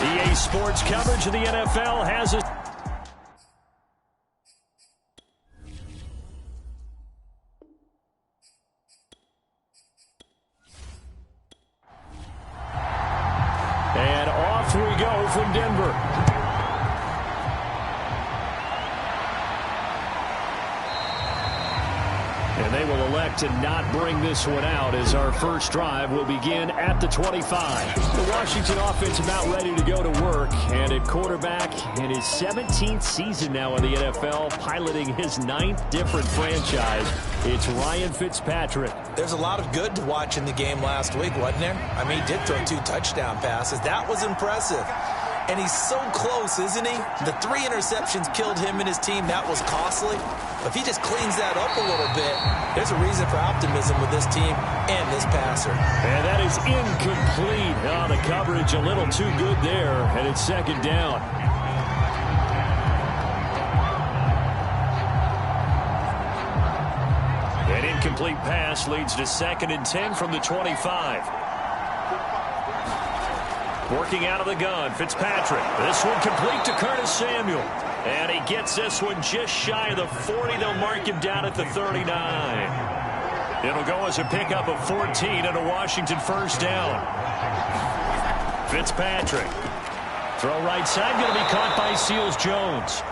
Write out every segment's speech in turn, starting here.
EA Sports coverage of the NFL has a... And off we go from Denver. And they will elect to not bring this one out as our first drive will begin at the 25. The Washington offense about ready to go to work. And at quarterback in his 17th season now in the NFL, piloting his 9th different franchise, it's Ryan Fitzpatrick. There's a lot of good to watch in the game last week, wasn't there? I mean, he did throw 2 touchdown passes. That was impressive. And he's so close, isn't he? The 3 interceptions killed him and his team. That was costly. If he just cleans that up a little bit, there's a reason for optimism with this team and this passer. And that is incomplete. Oh, the coverage a little too good there, and it's second down. An incomplete pass leads to 2nd and 10 from the 25. Working out of the gun, Fitzpatrick. This one complete to Curtis Samuel. And he gets this one just shy of the 40. They'll mark him down at the 39. It'll go as a pickup of 14 and a Washington first down. Fitzpatrick. Throw right side, going to be caught by Seals Jones.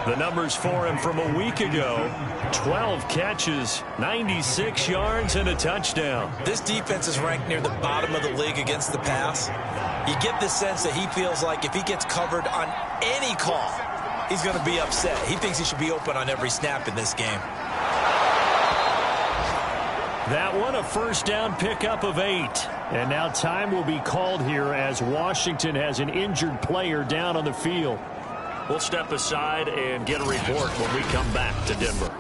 The numbers for him from a week ago: 12 catches, 96 yards, and a touchdown. This defense is ranked near the bottom of the league against the pass. You get the sense that he feels like if he gets covered on any call, he's going to be upset. He thinks he should be open on every snap in this game. That one a first down pickup of 8. And now time will be called here as Washington has an injured player down on the field. We'll step aside and get a report when we come back to Denver.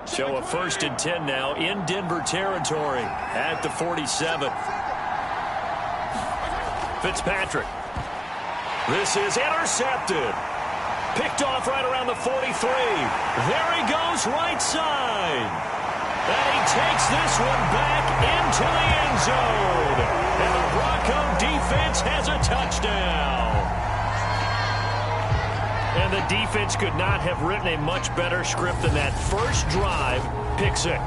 So a 1st and 10 now in Denver territory at the 47. Fitzpatrick. This is intercepted. Picked off right around the 43. There he goes right side. And he takes this one back into the end zone. And the Bronco defense has a touchdown. And the defense could not have written a much better script than that first drive, pick 6.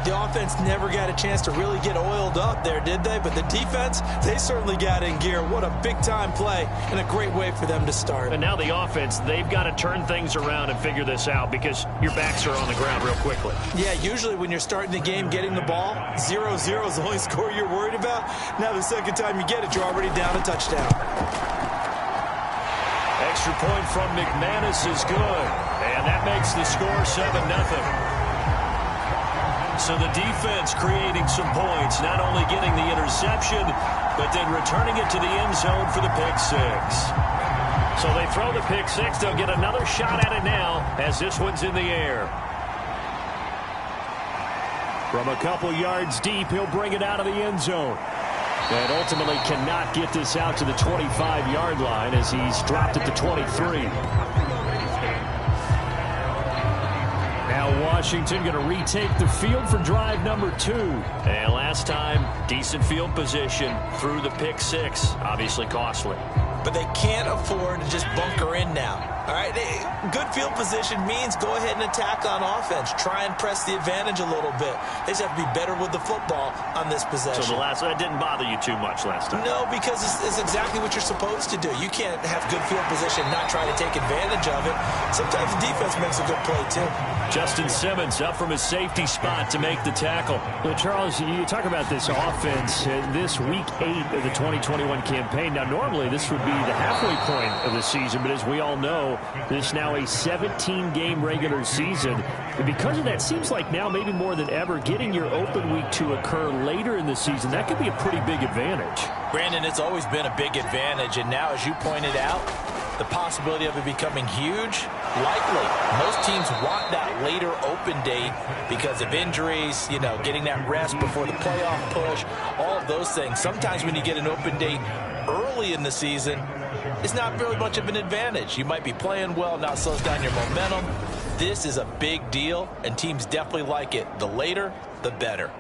The offense never got a chance to really get oiled up there, did they? But the defense, they certainly got in gear. What a big-time play and a great way for them to start. And now the offense, they've got to turn things around and figure this out because your backs are on the ground real quickly. Yeah, usually when you're starting the game, getting the ball, 0-0 is the only score you're worried about. Now the second time you get it, you're already down a touchdown. Extra point from McManus is good. And that makes the score 7-0. So the defense creating some points, not only getting the interception, but then returning it to the end zone for the pick 6. So they throw the pick 6. They'll get another shot at it now as this one's in the air. From a couple yards deep, he'll bring it out of the end zone. And ultimately cannot get this out to the 25-yard line as he's dropped it to 23. Now Washington going to retake the field for drive number 2. And last time, decent field position through the pick 6. Obviously costly. But they can't afford to just bunker in now. All right, good field position means go ahead and attack on offense. Try and press the advantage a little bit. They just have to be better with the football on this possession. So that didn't bother you too much last time? No, because it's exactly what you're supposed to do. You can't have good field position and not try to take advantage of it. Sometimes the defense makes a good play, too. Justin Simmons up from his safety spot to make the tackle. Well, Charles, you talk about this offense this week 8 of the 2021 campaign. Now, normally this would be the halfway point of the season, but as we all know, this is now a 17-game regular season. And because of that, seems like now maybe more than ever, getting your open week to occur later in the season, that could be a pretty big advantage. Brandon, it's always been a big advantage, and now, as you pointed out, the possibility of it becoming huge, likely. Most teams want that later open date because of injuries, you know, getting that rest before the playoff push, all of those things. Sometimes when you get an open date early in the season, it's not really much of an advantage. You might be playing well, not slows down your momentum. This is a big deal, and teams definitely like it. The later, the better.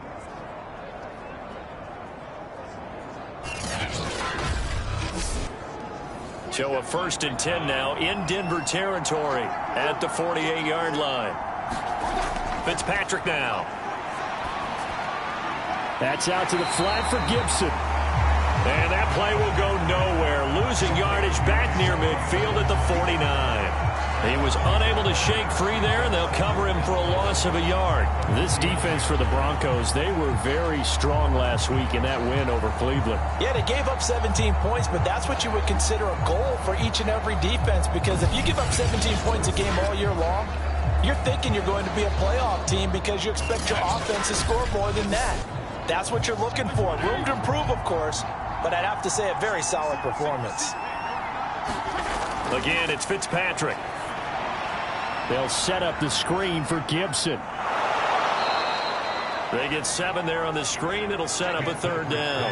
So a 1st and 10 now in Denver territory at the 48-yard line. Fitzpatrick now. That's out to the flat for Gibson. And that play will go nowhere. Losing yardage back near midfield at the 49. He was unable to shake free there, and they'll cover him for a loss of a yard. This defense for the Broncos, they were very strong last week in that win over Cleveland. Yeah, they gave up 17 points, but that's what you would consider a goal for each and every defense, because if you give up 17 points a game all year long, you're thinking you're going to be a playoff team because you expect your offense to score more than that. That's what you're looking for. Room to improve, of course, but I'd have to say a very solid performance. Again, it's Fitzpatrick. They'll set up the screen for Gibson. They get 7 there on the screen. It'll set up a 3rd down.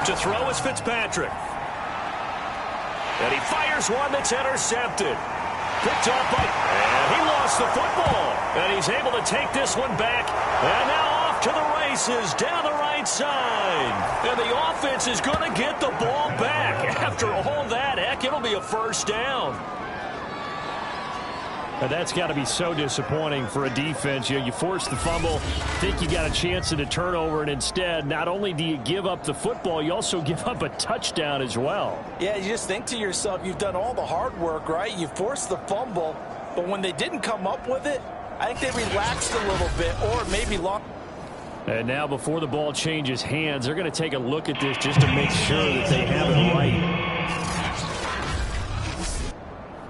To throw is Fitzpatrick. And he fires one that's intercepted. Picked up by, and he lost the football. And he's able to take this one back. And now off to the races down the right side. And the offense is going to get the ball back. After all that, heck, it'll be a 1st down. And that's got to be so disappointing for a defense. You force the fumble, think you got a chance at a turnover, and instead, not only do you give up the football, you also give up a touchdown as well. Yeah, you just think to yourself, you've done all the hard work, right? You forced the fumble, but when they didn't come up with it, I think they relaxed a little bit, or maybe lost. And now before the ball changes hands, they're going to take a look at this just to make sure that they have it right.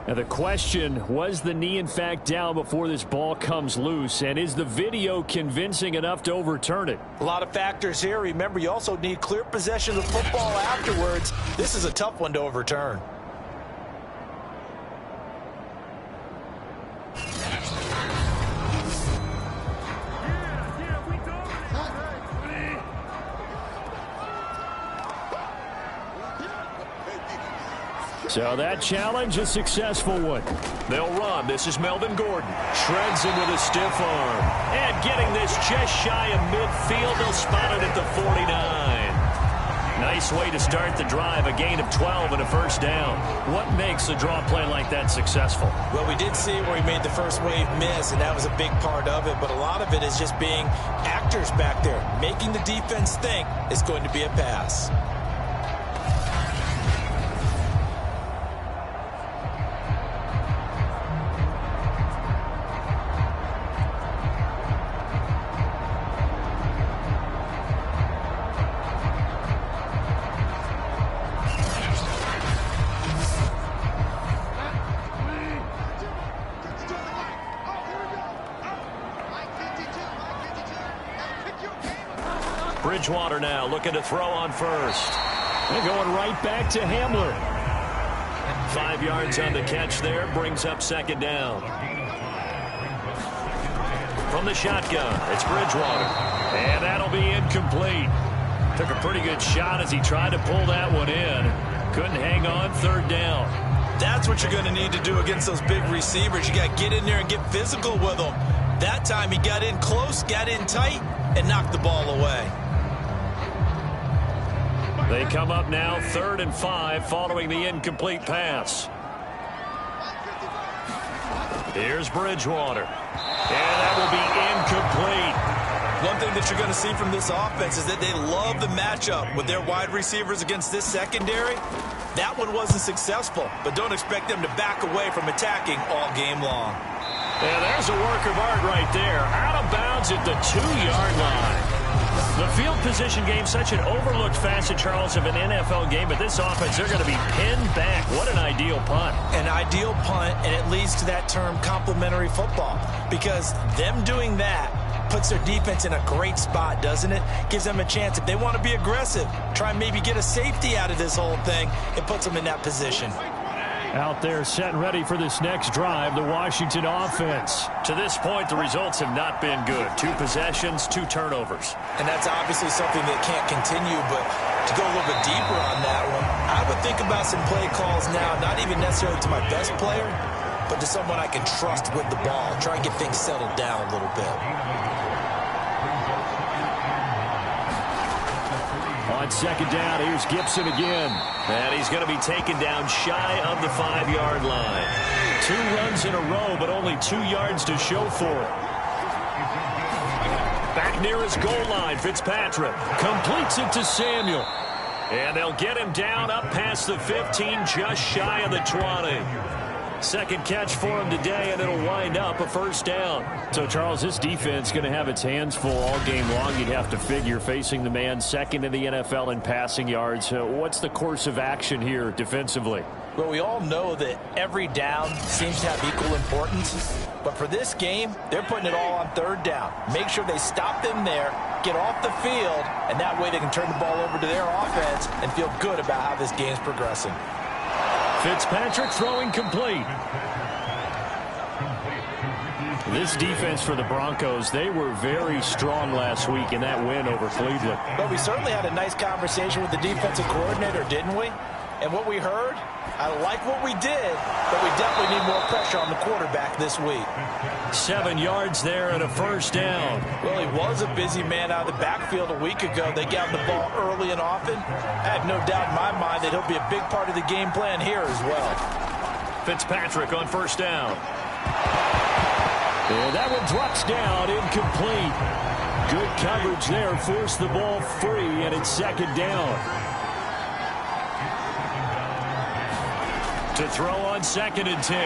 Now the question, was the knee in fact down before this ball comes loose? And is the video convincing enough to overturn it? A lot of factors here. Remember, you also need clear possession of the football afterwards. This is a tough one to overturn. So that challenge, a successful one. They'll run. This is Melvin Gordon. Shreds him with a stiff arm. And getting this just shy of midfield. They'll spot it at the 49. Nice way to start the drive. A gain of 12 and a 1st down. What makes a draw play like that successful? Well, we did see where he made the first wave miss, and that was a big part of it. But a lot of it is just being actors back there. Making the defense think it's going to be a pass. Bridgewater now looking to throw on 1st. They're going right back to Hamler. 5 yards on the catch there, brings up 2nd down. From the shotgun, it's Bridgewater. And that'll be incomplete. Took a pretty good shot as he tried to pull that one in. Couldn't hang on, 3rd down. That's what you're going to need to do against those big receivers. You got to get in there and get physical with them. That time he got in close, got in tight, and knocked the ball away. They come up now 3rd and 5 following the incomplete pass. Here's Bridgewater. And that will be incomplete. One thing that you're going to see from this offense is that they love the matchup with their wide receivers against this secondary. That one wasn't successful, but don't expect them to back away from attacking all game long. And there's a work of art right there. Out of bounds at the 2-yard line. The field position game, such an overlooked facet, Charles, of an NFL game, but this offense, they're going to be pinned back. What an ideal punt. An ideal punt, and it leads to that term complementary football, because them doing that puts their defense in a great spot, doesn't it? Gives them a chance. If they want to be aggressive, try and maybe get a safety out of this whole thing, it puts them in that position. Out there set and ready for this next drive, the Washington offense. To this point, the results have not been good. 2 possessions, 2 turnovers. And that's obviously something that can't continue, but To go a little bit deeper on that one, I would think about some play calls now, not even necessarily to my best player, but to someone I can trust with the ball. Try and get things settled down a little bit. On second down, here's Gibson again. And he's going to be taken down shy of the 5-yard line. 2 runs in a row, but only 2 yards to show for it. Back near his goal line, Fitzpatrick completes it to Samuel. And they'll get him down up past the 15, just shy of the 20. Second catch for him today, and it'll wind up a first down. So, Charles, this defense going to have its hands full all game long, you'd have to figure, facing the man second in the NFL in passing yards. What's the course of action here defensively? Well, we all know that every down seems to have equal importance. But for this game, they're putting it all on third down. Make sure they stop them there, get off the field, and that way they can turn the ball over to their offense and feel good about how this game's progressing. Fitzpatrick throwing complete. This defense for the Broncos, they were very strong last week in that win over Cleveland. But we certainly had a nice conversation with the defensive coordinator, didn't we? And what we heard, I like what we did, but we definitely need more pressure on the quarterback this week. 7 yards there and a first down. Well, he was a busy man out of the backfield a week ago. They got him the ball early and often. I have no doubt in my mind that he'll be a big part of the game plan here as well. Fitzpatrick on first down. And that one drops down, incomplete. Good coverage there, forced the ball free, and it's second down. To throw on second and 10,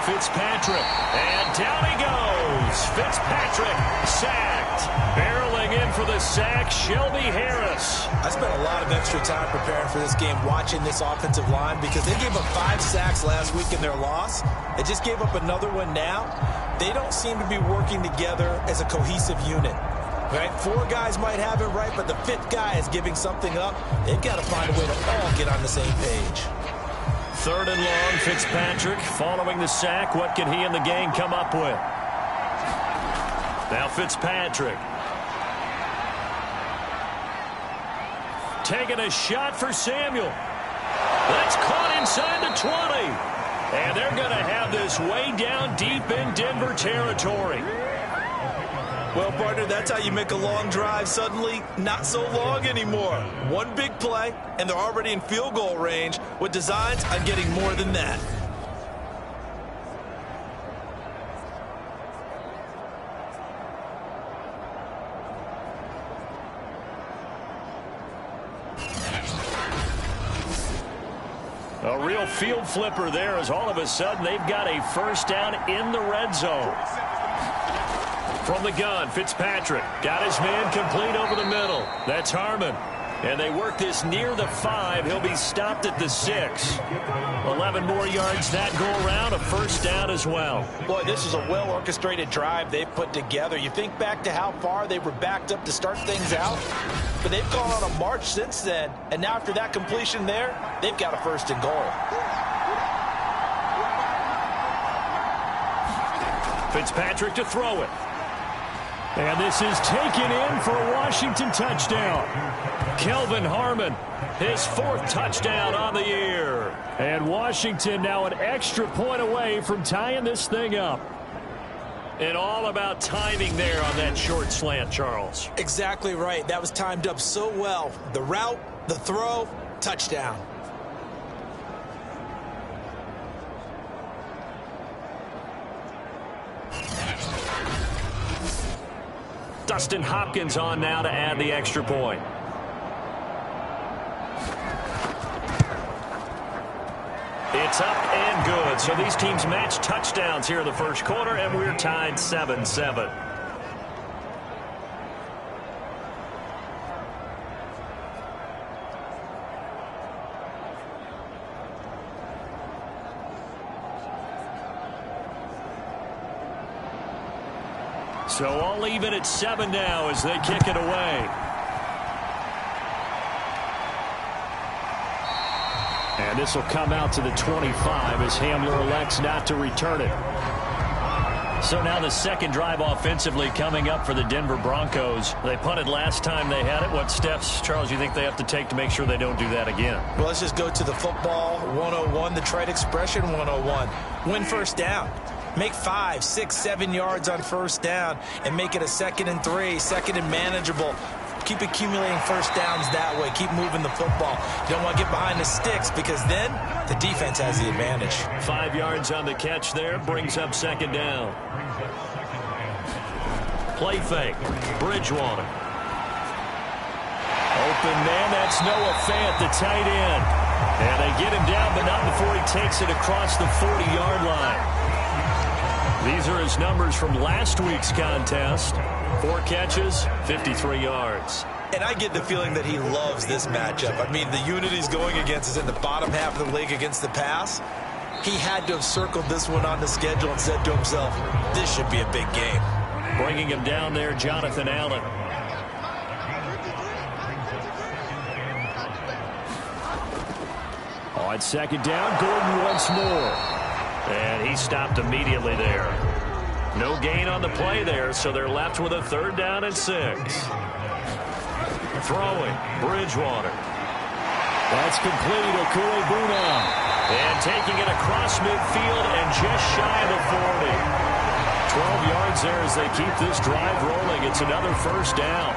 Fitzpatrick, and down he goes. Fitzpatrick sacked. Barreling in for the sack, Shelby Harris. I spent a lot of extra time preparing for this game, watching this offensive line, because they gave up 5 sacks last week in their loss. They just gave up another one now. They don't seem to be working together as a cohesive unit. Right? 4 guys might have it right, but the 5th guy is giving something up. They've got to find a way to all get on the same page. Third and long, Fitzpatrick following the sack. What can he and the gang come up with? Now Fitzpatrick. Taking a shot for Samuel. That's caught inside the 20. And they're going to have this way down deep in Denver territory. Well, partner, that's how you make a long drive suddenly not so long anymore. One big play, and they're already in field goal range with designs on getting more than that. A real field flipper there, as all of a sudden they've got a first down in the red zone. From the gun, Fitzpatrick got his man complete over the middle. That's Harmon. And they work this near the 5. He'll be stopped at the 6. 11 more yards that go around, a first down as well. Boy, this is a well-orchestrated drive they've put together. You think back to how far they were backed up to start things out, but they've gone on a march since then. And now after that completion there, they've got a first and goal. Fitzpatrick to throw it. And this is taken in for a Washington touchdown. Kelvin Harmon, his 4th touchdown on the year. And Washington now an extra point away from tying this thing up. And all about timing there on that short slant, Charles. Exactly right. That was timed up so well. The route, the throw, touchdown. Dustin Hopkins on now to add the extra point. It's up and good. So these teams match touchdowns here in the first quarter, and we're tied 7-7. So all even at 7 now as they kick it away. And this will come out to the 25 as Hamler elects not to return it. So now the second drive offensively coming up for the Denver Broncos. They punted last time they had it. What steps, Charles, you think they have to take to make sure they don't do that again? Well, let's just go to the football 101, the trite expression 101. Win first down. Make 5, 6, 7 yards on first down and make it a 2nd and 3, 2nd and manageable. Keep accumulating first downs that way. Keep moving the football. You don't want to get behind the sticks because then the defense has the advantage. 5 yards on the catch there. Brings up 2nd down. Play fake. Bridgewater. Open man. That's Noah Fant, the tight end. And they get him down, but not before he takes it across the 40-yard line. These are his numbers from last week's contest. 4 catches, 53 yards. And I get the feeling that he loves this matchup. I mean, the unit he's going against is in the bottom half of the league against the pass. He had to have circled this one on the schedule and said to himself, this should be a big game. Bringing him down there, Jonathan Allen. On 2nd down, Gordon once more. And he stopped immediately there. No gain on the play there, so they're left with a 3rd down and 6. Throwing, Bridgewater. That's complete, Okuegbunam. And taking it across midfield and just shy of the 40. 12 yards there as they keep this drive rolling. It's another 1st down.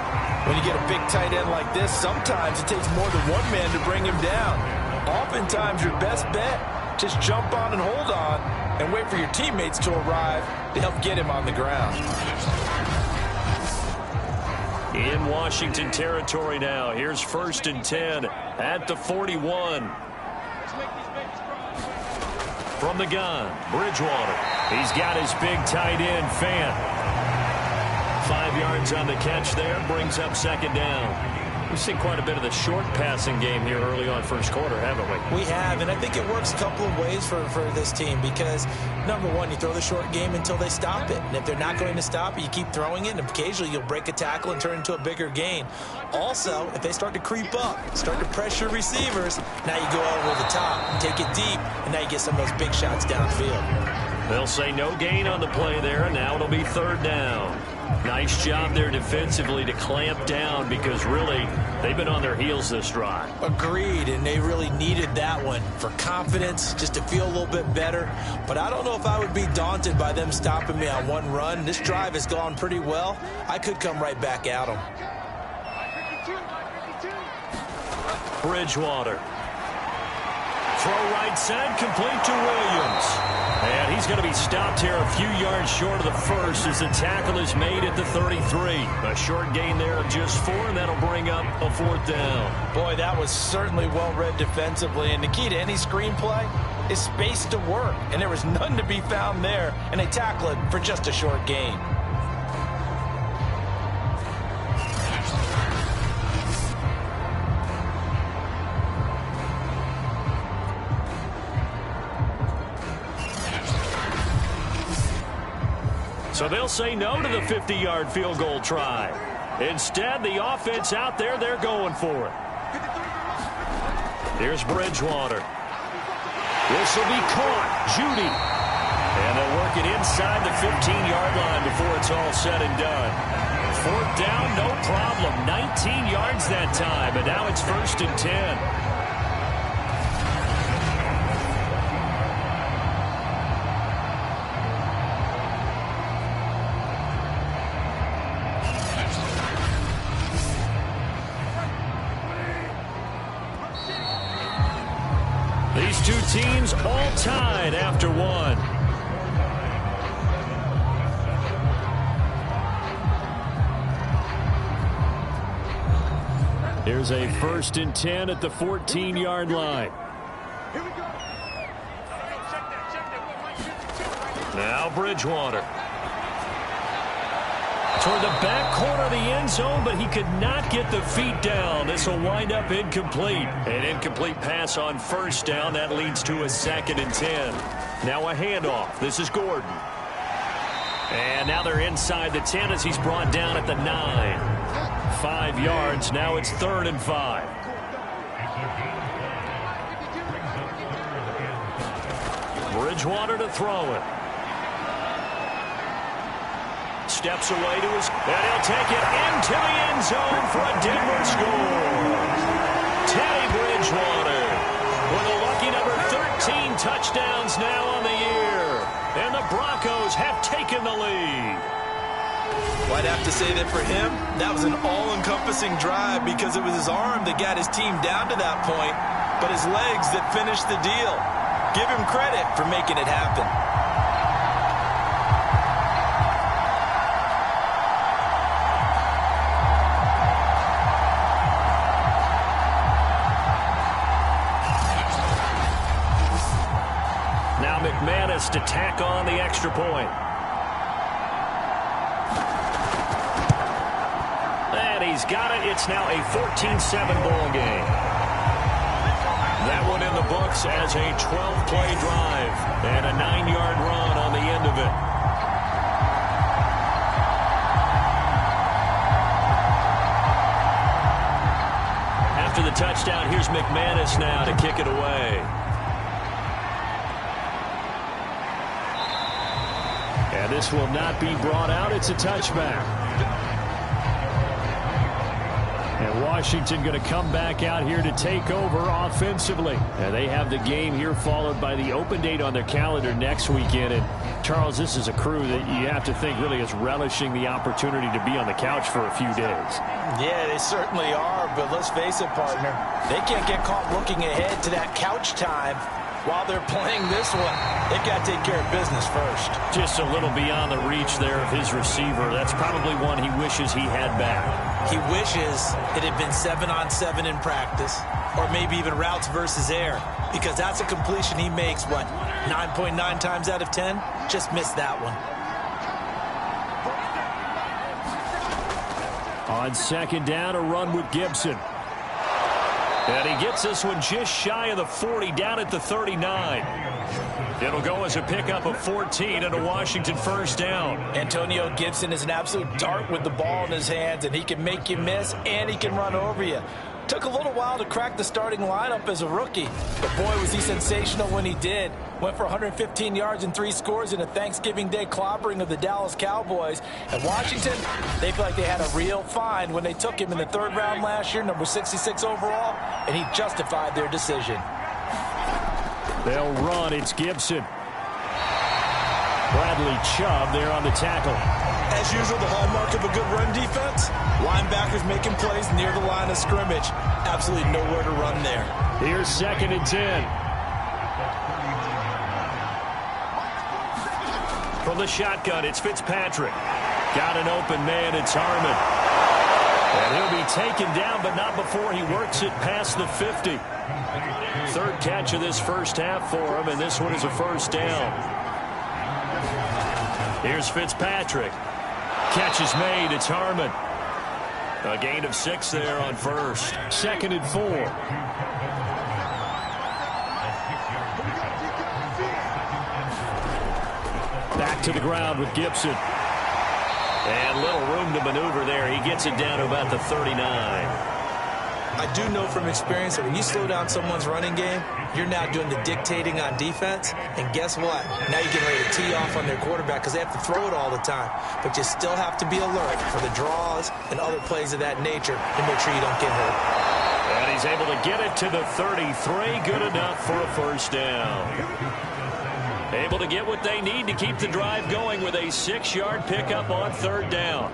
When you get a big tight end like this, sometimes it takes more than one man to bring him down. Oftentimes, your best bet, just jump on and hold on and wait for your teammates to arrive to help get him on the ground. In Washington territory now. Here's 1st and 10 at the 41. From the gun, Bridgewater. He's got his big tight end, Fant. 5 yards on the catch there. Brings up 2nd down. We've seen quite a bit of the short passing game here early on first quarter, haven't we? We have, and I think it works a couple of ways for this team because, number one, you throw the short game until they stop it. And if they're not going to stop it, you keep throwing it, and occasionally you'll break a tackle and turn it into a bigger gain. Also, if they start to creep up, start to pressure receivers, now you go over the top, take it deep, and now you get some of those big shots downfield. They'll say no gain on the play there, and now it'll be 3rd down. Nice job there defensively to clamp down because really they've been on their heels this drive. Agreed, and they really needed that one for confidence, just to feel a little bit better. But I don't know if I would be daunted by them stopping me on one run. This drive has gone pretty well. I could come right back at them. Bridgewater. Throw right side, complete to Williams. And he's going to be stopped here a few yards short of the first as the tackle is made at the 33. A short gain there of just 4, and that'll bring up a 4th down. Boy, that was certainly well-read defensively. And the key to any screenplay is space to work. And there was none to be found there, and they tackle it for just a short gain. So they'll say no to the 50-yard field goal try. Instead, the offense out there, they're going for it. Here's Bridgewater. This will be caught. Judy. And they'll work it inside the 15-yard line before it's all said and done. 4th down, no problem. 19 yards that time, and now it's 1st and 10. These two teams all tied after one. Here's a 1st and 10 at the 14-yard line. Now Bridgewater. Toward the back corner of the end zone, but he could not get the feet down. This will wind up incomplete. An incomplete pass on 1st down. That leads to a 2nd and 10. Now a handoff. This is Gordon. And now they're inside the 10 as he's brought down at the 9. 5 yards. Now it's 3rd and 5. Bridgewater to throw it. steps away to his, and he'll take it into the end zone for a Denver score. Teddy Bridgewater with a lucky number 13 touchdowns now on the year. And the Broncos have taken the lead. Well, I'd have to say that for him, that was an all-encompassing drive because it was his arm that got his team down to that point, but his legs that finished the deal. Give him credit for making it happen. Now McManus to tack on the extra point. And he's got it. It's now a 14-7 ball game. That one in the books as a 12-play drive and a 9-yard run on the end of it. After the touchdown, here's McManus now to kick it away. And this will not be brought out. It's a touchback. And Washington going to come back out here to take over offensively. And they have the game here followed by the open date on their calendar next weekend. And Charles, this is a crew that you have to think really is relishing the opportunity to be on the couch for a few days. Yeah, they certainly are, but let's face it, partner. They can't get caught looking ahead to that couch time while they're playing this one. They've got to take care of business first. Just a little beyond the reach there of his receiver. That's probably one he wishes he had back. He wishes it had been 7-on-7 in practice, or maybe even routes versus air, because that's a completion he makes, what, 9.9 times out of 10? Just missed that one. On second down, a run with Gibson. And he gets this one just shy of the 40, down at the 39. It'll go as a pickup of 14 and a Washington first down. Antonio Gibson is an absolute dart with the ball in his hands, and he can make you miss, and he can run over you. Took a little while to crack the starting lineup as a rookie, but boy, was he sensational when he did. Went for 115 yards and 3 scores in a Thanksgiving Day clobbering of the Dallas Cowboys. And Washington, they feel like they had a real find when they took him in the 3rd round last year, number 66 overall, and he justified their decision. They'll run. It's Gibson. Bradley Chubb there on the tackle. As usual, the hallmark of a good run defense, linebackers making plays near the line of scrimmage. Absolutely nowhere to run there. Here's 2nd and 10. From the shotgun, it's Fitzpatrick. Got an open man, it's Harmon. And he'll be taken down, but not before he works it past the 50. 3rd catch of this first half for him, and this one is a first down. Here's Fitzpatrick. Catch is made. It's Harmon. A gain of 6 there on first. 2nd and 4. Back to the ground with Gibson. And little room to maneuver there. He gets it down to about the 39. I do know from experience that when you slow down someone's running game, you're now doing the dictating on defense. And guess what? Now you're getting ready to tee off on their quarterback because they have to throw it all the time. But you still have to be alert for the draws and other plays of that nature to make sure you don't get hurt. And he's able to get it to the 33. Good enough for a first down. Able to get what they need to keep the drive going with a 6-yard pickup on 3rd down.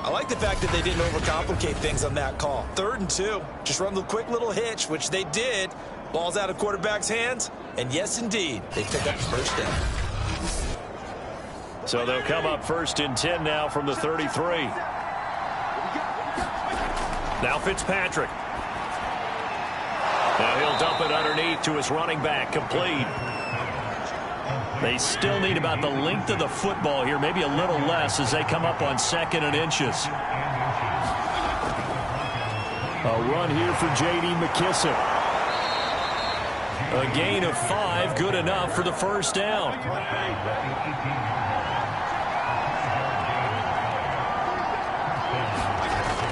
I like the fact that they didn't overcomplicate things on that call. 3rd and 2. Just run the quick little hitch, which they did. Ball's out of quarterback's hands. And yes, indeed, they pick up the first down. So they'll come up 1st and 10 now from the 33. Now Fitzpatrick. Now he'll dump it underneath to his running back. Complete. They still need about the length of the football here, maybe a little less as they come up on 2nd and inches. A run here for J.D. McKissick. A gain of 5, good enough for the first down.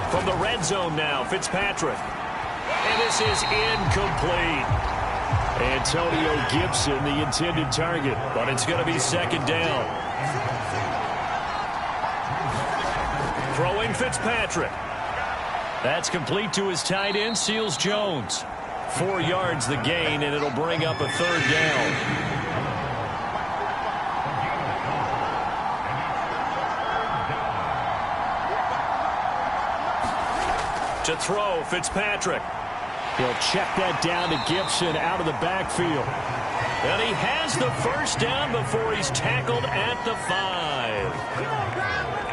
From the red zone now, Fitzpatrick. And this is incomplete. Antonio Gibson, the intended target, but it's going to be 2nd down. Throwing Fitzpatrick. That's complete to his tight end, Seals Jones. 4 yards the gain, and it'll bring up a 3rd down. To throw, Fitzpatrick. He'll check that down to Gibson out of the backfield. And he has the 1st down before he's tackled at the 5.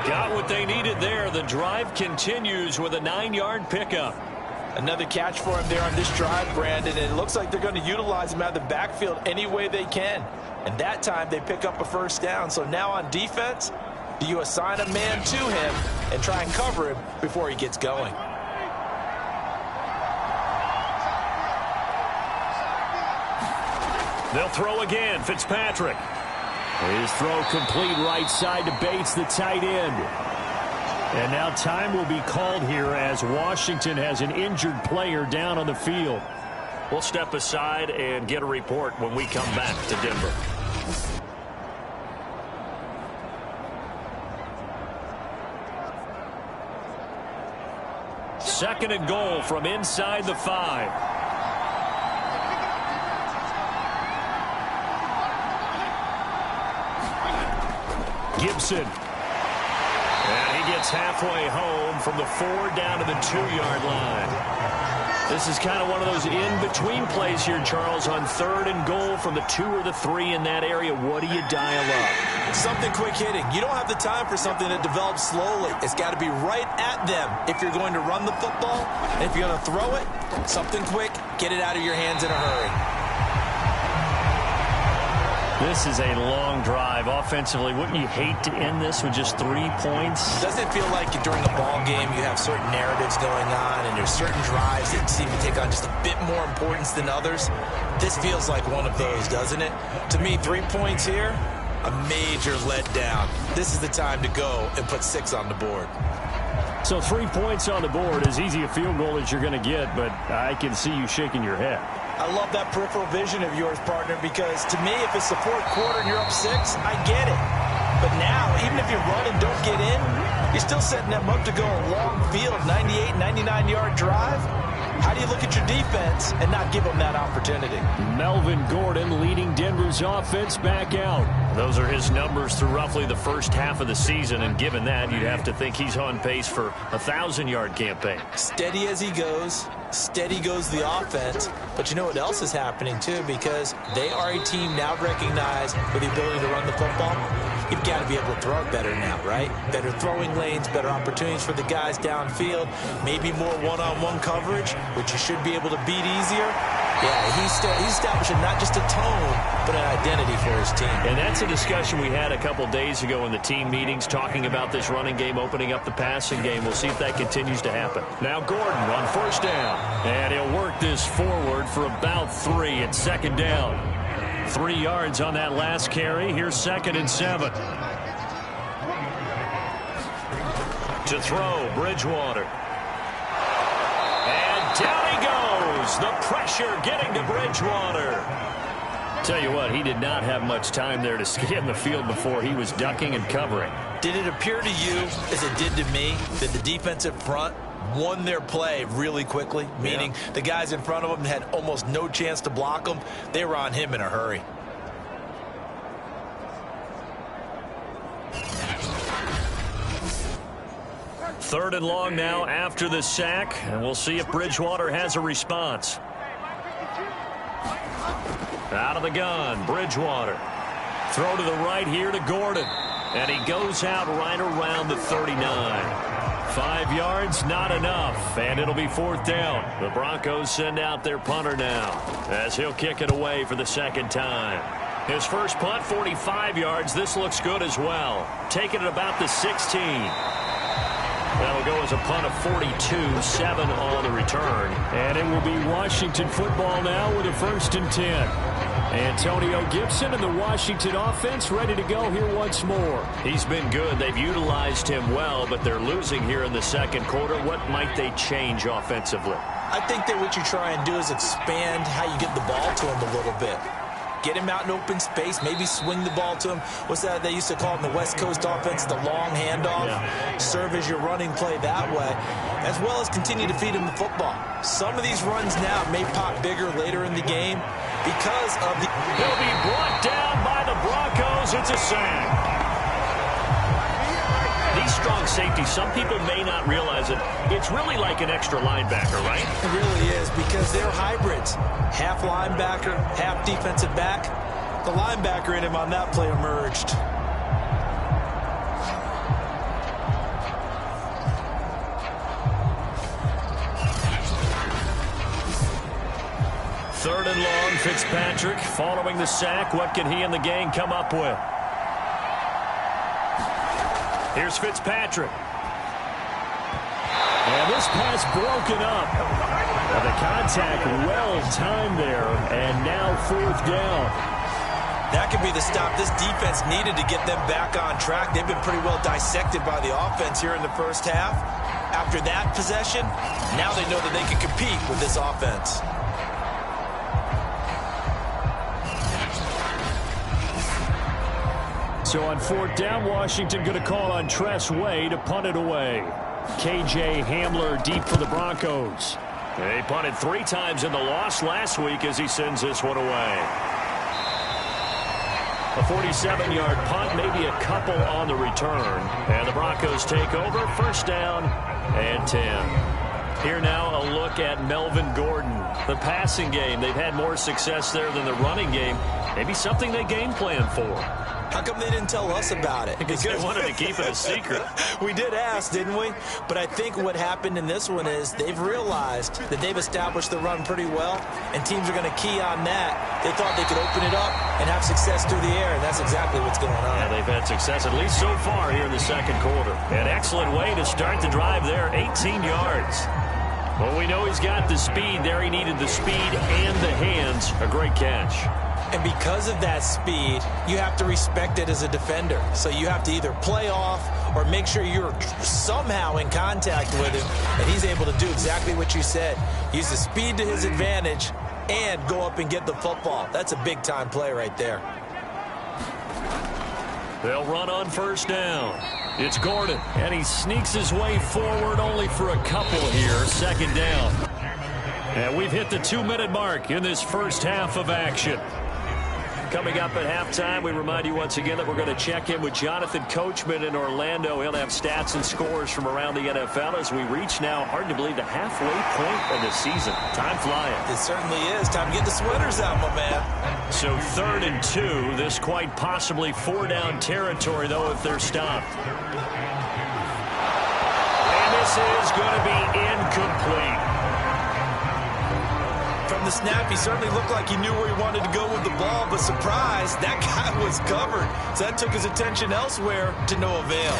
Got what they needed there. The drive continues with a 9-yard pickup. Another catch for him there on this drive, Brandon, and it looks like they're going to utilize him out of the backfield any way they can. And that time they pick up a 1st down. So now on defense, do you assign a man to him and try and cover him before he gets going? They'll throw again. Fitzpatrick. His throw complete right side to Bates, the tight end. And now time will be called here as Washington has an injured player down on the field. We'll step aside and get a report when we come back to Denver. Second and goal from inside the 5. Gibson. And he gets halfway home from the 4 down to the 2-yard line. This is kind of one of those in-between plays here, Charles, on 3rd and goal from the 2 or the 3 in that area. What do you dial up? Something quick hitting. You don't have the time for something that develops slowly. It's got to be right at them if you're going to run the football. And if you're going to throw it, something quick, get it out of your hands in a hurry. This is a long drive offensively. Wouldn't you hate to end this with just 3 points? Doesn't it feel like during a ball game you have certain narratives going on and there's certain drives that seem to take on just a bit more importance than others? This feels like one of those, doesn't it? To me, 3 points here, a major letdown. This is the time to go and put 6 on the board. So 3 points on the board, as easy a field goal as you're going to get, but I can see you shaking your head. I love that peripheral vision of yours, partner, because to me, if it's the 4th quarter and you're up 6, I get it. But now, even if you run and don't get in, you're still setting them up to go a long field, 98, 99-yard drive. How do you look at your defense and not give them that opportunity? Melvin Gordon leading Denver's offense back out. Those are his numbers through roughly the first half of the season, and given that, you'd have to think he's on pace for a 1,000-yard campaign. Steady as he goes. Steady goes the offense. But you know what else is happening, too, because they are a team now recognized for the ability to run the football. You've got to be able to throw it better now, right? Better throwing lanes, better opportunities for the guys downfield, maybe more one-on-one coverage, which you should be able to beat easier. Yeah, he's establishing not just a tone, but an identity for his team. And that's a discussion we had a couple days ago in the team meetings, talking about this running game, opening up the passing game. We'll see if that continues to happen. Now Gordon on 1st down. And he'll work this forward for about 3 at 2nd down. 3 yards on that last carry. Here's 2nd and 7. To throw, Bridgewater. And down he goes. The pressure getting to Bridgewater. Tell you what, he did not have much time there to scan the field before he was ducking and covering. Did it appear to you, as it did to me, that the defensive front won their play really quickly, meaning the guys in front of them had almost no chance to block them? They were on him in a hurry. Third and long now after the sack, and we'll see if Bridgewater has a response. Out of the gun, Bridgewater. Throw to the right here to Gordon, and he goes out right around the 39. 5 yards, not enough, and it'll be 4th down. The Broncos send out their punter now, as he'll kick it away for the 2nd time. His first punt, 45 yards. This looks good as well. Taking it about the 16. That'll go as a punt of 42, 7 on the return. And it will be Washington football now with a 1st and 10. Antonio Gibson and the Washington offense ready to go here once more. He's been good. They've utilized him well, but they're losing here in the 2nd quarter. What might they change offensively? I think that what you try and do is expand how you get the ball to him a little bit. get him out in open space, maybe swing the ball to him. What's that they used to call it in the West Coast offense, the long handoff? Yeah. Serve as your running play that way, as well as continue to feed him the football. Some of these runs now may pop bigger later in the game because of the... He'll be brought down by the Broncos. It's a sack. These strong safeties, some people may not realize it. It's really like an extra linebacker, right? It really is, because they're hybrids. Half linebacker, half defensive back. The linebacker in him on that play emerged. Third and long, Fitzpatrick following the sack. What can he and the gang come up with? Here's Fitzpatrick. And this pass broken up. The contact well timed there, and now fourth down. That could be the stop this defense needed to get them back on track. They've been pretty well dissected by the offense here in the first half. After that possession, now they know that they can compete with this offense. So on fourth down, Washington going to call on Tress Way to punt it away. KJ Hamler deep for the Broncos. They punted 3 times in the loss last week as he sends this one away. A 47-yard punt, maybe a couple on the return. And the Broncos take over, first down and 10. Here now a look at Melvin Gordon. The passing game, they've had more success there than the running game. Maybe something they game plan for. How come they didn't tell us about it? Because they wanted to keep it a secret. We did ask, didn't we? But I think what happened in this one is they've realized that they've established the run pretty well, and teams are going to key on that. They thought they could open it up and have success through the air, and that's exactly what's going on. Yeah, they've had success, at least so far here in the second quarter. An excellent way to start the drive there, 18 yards. Well, we know he's got the speed there. He needed the speed and the hands. A great catch. And because of that speed, you have to respect it as a defender. So you have to either play off or make sure you're somehow in contact with him. And he's able to do exactly what you said. Use the speed to his advantage and go up and get the football. That's a big-time play right there. They'll run on first down. It's Gordon, and he sneaks his way forward only for a couple here. Second down. And we've hit the 2-minute mark in this first half of action. Coming up at halftime, we remind you once again that we're going to check in with Jonathan Coachman in Orlando. He'll have stats and scores from around the NFL as we reach now, hard to believe, the halfway point of the season. Time flying. It certainly is. Time to get the sweaters out, my man. So 3rd and 2. This quite possibly 4-down territory, though, if they're stopped. And this is going to be incomplete. From the snap, he certainly looked like he knew where he wanted to go with the ball, but surprise, that guy was covered. So that took his attention elsewhere to no avail.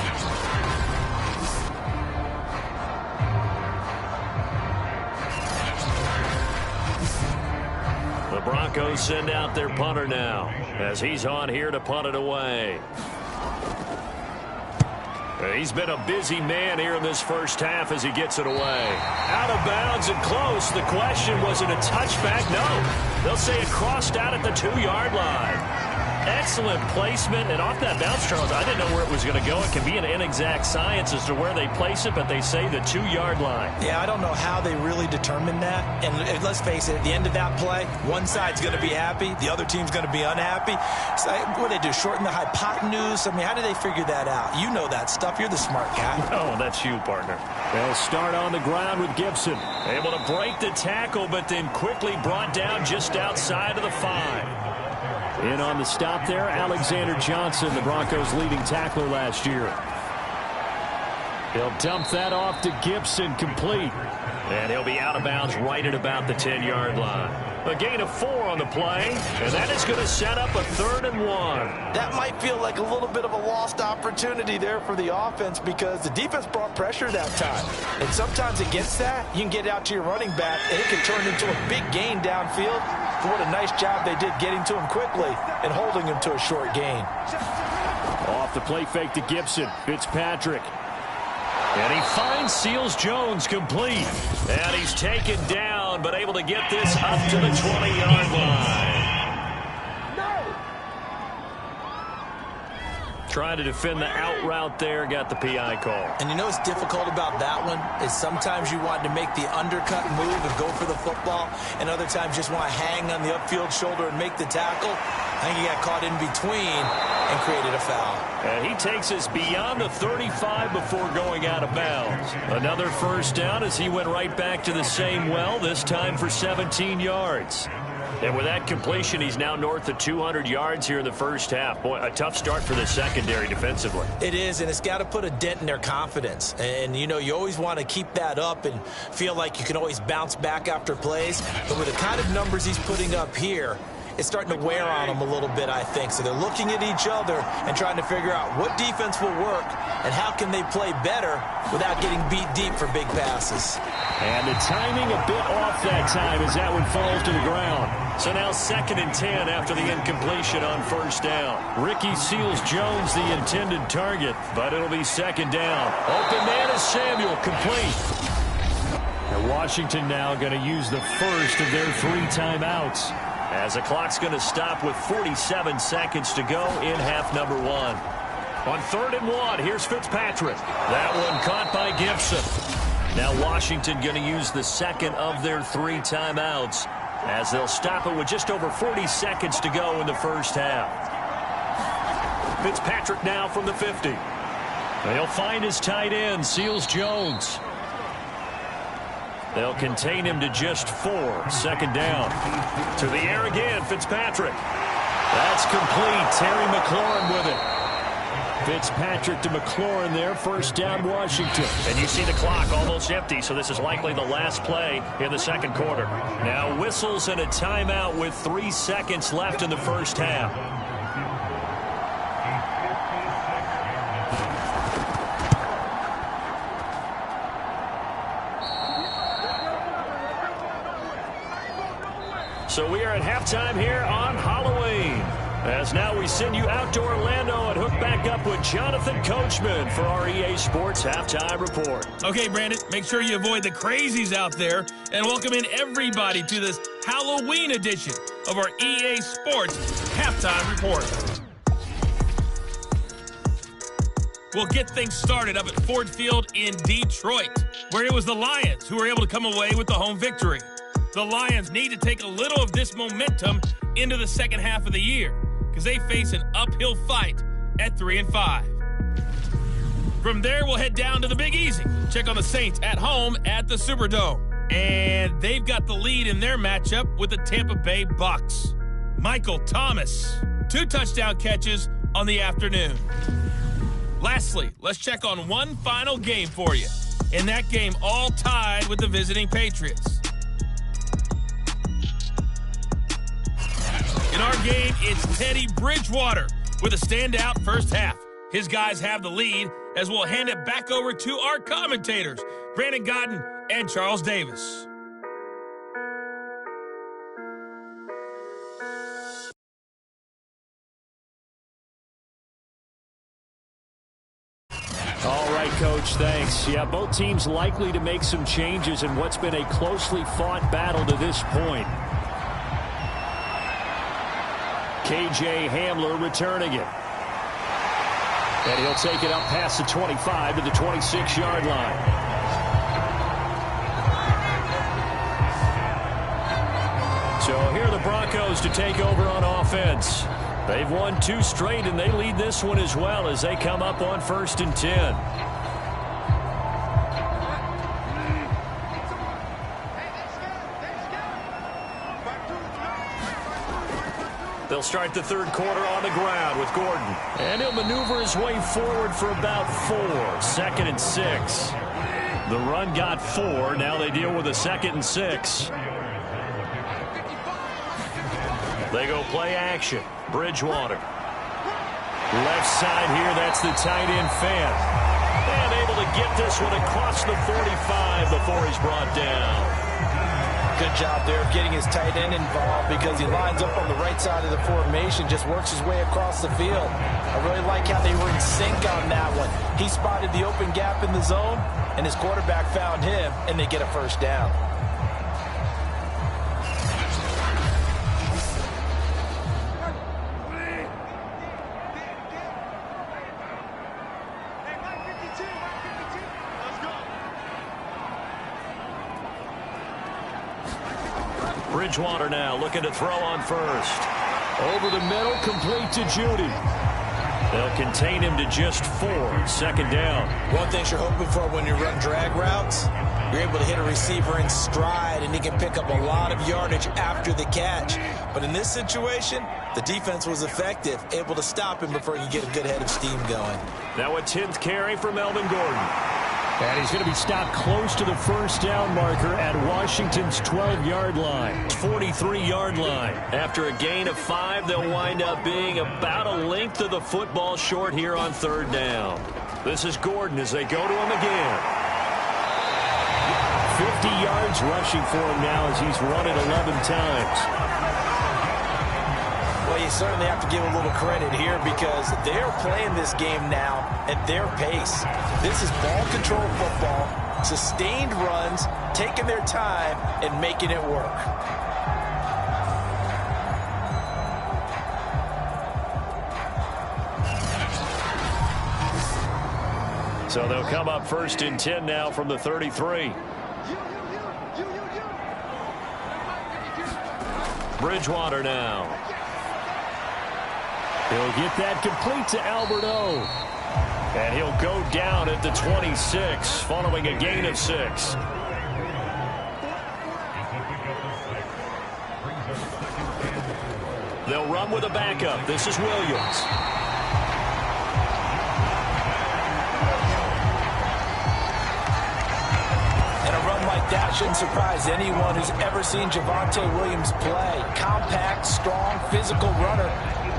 The Broncos send out their punter now as he's on here to punt it away. He's been a busy man here in this first half as he gets it away. Out of bounds and close. The question, was it a touchback? No. They'll say it crossed out at the 2-yard line. Excellent placement. And off that bounce, Charles, I didn't know where it was going to go. It can be an inexact science as to where they place it, but they say the 2-yard line. Yeah, I don't know how they really determined that. And let's face it, at the end of that play, one side's going to be happy, the other team's going to be unhappy. So what do they do, shorten the hypotenuse? I mean, how do they figure that out? You know that stuff. You're the smart guy. Oh, that's you, partner. They'll start on the ground with Gibson. Able to break the tackle, but then quickly brought down just outside of the 5. In on the stop there, Alexander Johnson, the Broncos' leading tackler last year. He'll dump that off to Gibson, complete. And he'll be out of bounds right at about the 10-yard line. A gain of 4 on the play, and that is going to set up a 3rd and 1. That might feel like a little bit of a lost opportunity there for the offense because the defense brought pressure that time. And sometimes against that, you can get out to your running back, and it can turn into a big gain downfield. But what a nice job they did getting to him quickly and holding him to a short gain. Off the play fake to Gibson. Fitzpatrick. And he finds Seals-Jones complete. And he's taken down, but able to get this up to the 20-yard line. trying to defend the out route there, got the PI call. And you know what's difficult about that one is sometimes you want to make the undercut move and go for the football, and other times just want to hang on the upfield shoulder and make the tackle. I think he got caught in between and created a foul. And he takes us beyond the 35 before going out of bounds. Another first down as he went right back to the same well, this time for 17 yards. And with that completion, he's now north of 200 yards here in the first half. Boy, a tough start for the secondary defensively. It is, and it's got to put a dent in their confidence. And, you know, you always want to keep that up and feel like you can always bounce back after plays. But with the kind of numbers he's putting up here, it's starting to wear on them a little bit, I think. So they're looking at each other and trying to figure out what defense will work and how can they play better without getting beat deep for big passes. And the timing a bit off that time as that one falls to the ground. So now 2nd and 10 after the incompletion on first down. Ricky Seals-Jones the intended target, but it'll be 2nd down. Open man is Samuel, complete. And Washington now going to use the first of their 3 timeouts, as the clock's going to stop with 47 seconds to go in half number 1. On 3rd and 1, here's Fitzpatrick. That one caught by Gibson. Now Washington going to use the 2nd of their 3 timeouts, as they'll stop it with just over 40 seconds to go in the first half. Fitzpatrick now from the 50. They'll find his tight end, Seals-Jones. They'll contain him to just 4. 2nd down. To the air again, Fitzpatrick. That's complete. Terry McLaurin with it. Fitzpatrick to McLaurin there. 1st down, Washington. And you see the clock almost empty, so this is likely the last play in the 2nd quarter. Now whistles and a timeout with 3 seconds left in the first half. So we are at halftime here on Halloween, as now we send you out to Orlando and hook back up with Jonathan Coachman for our EA Sports Halftime Report. Okay, Brandon, make sure you avoid the crazies out there and welcome in everybody to this Halloween edition of our EA Sports Halftime Report. We'll get things started up at Ford Field in Detroit, where it was the Lions who were able to come away with the home victory. The Lions need to take a little of this momentum into the second half of the year, because they face an uphill fight at 3-5. From there, we'll head down to the Big Easy. Check on the Saints at home at the Superdome. And they've got the lead in their matchup with the Tampa Bay Bucks. Michael Thomas, 2 touchdown catches on the afternoon. Lastly, let's check on one final game for you. In that game, all tied with the visiting Patriots. In our game, it's Teddy Bridgewater with a standout first half. His guys have the lead, as we'll hand it back over to our commentators, Brandon Godden and Charles Davis. All right, Coach, thanks. Yeah, both teams likely to make some changes in what's been a closely fought battle to this point. K.J. Hamler returning it. And he'll take it up past the 25 to the 26-yard line. So here are the Broncos to take over on offense. They've won 2 straight, and they lead this one as well as they come up on 1st and 10. They'll start the 3rd quarter on the ground with Gordon. And he'll maneuver his way forward for about 4. 2nd and 6. The run got 4. Now they deal with a 2nd and 6. They go play action. Bridgewater. Left side here, that's the tight end fan. And able to get this one across the 45 before he's brought down. Good job there of getting his tight end involved, because he lines up on the right side of the formation, just works his way across the field. I really like how they were in sync on that one. He spotted the open gap in the zone, and his quarterback found him, and they get a first down. Bridgewater now looking to throw on first. Over the middle, complete to Judy. They'll contain him to just 4. 2nd down. One thing you're hoping for when you run drag routes, you're able to hit a receiver in stride, and he can pick up a lot of yardage after the catch. But in this situation, the defense was effective, able to stop him before he could get a good head of steam going. Now a 10th carry for Melvin Gordon. And he's going to be stopped close to the 1st down marker at Washington's 12-yard line. 43-yard line. After a gain of 5, they'll wind up being about a length of the football short here on 3rd down. This is Gordon as they go to him again. 50 yards rushing for him now as he's run it 11 times. Well, you certainly have to give a little credit here because they're playing this game now at their pace. This is ball control football, sustained runs, taking their time and making it work. So they'll come up 1st and 10 now from the 33. Bridgewater now. He'll get that complete to Alberto. And he'll go down at the 26 following a gain of 6. They'll run with a backup. This is Williams. That shouldn't surprise anyone who's ever seen Javonte Williams play. Compact, strong, physical runner.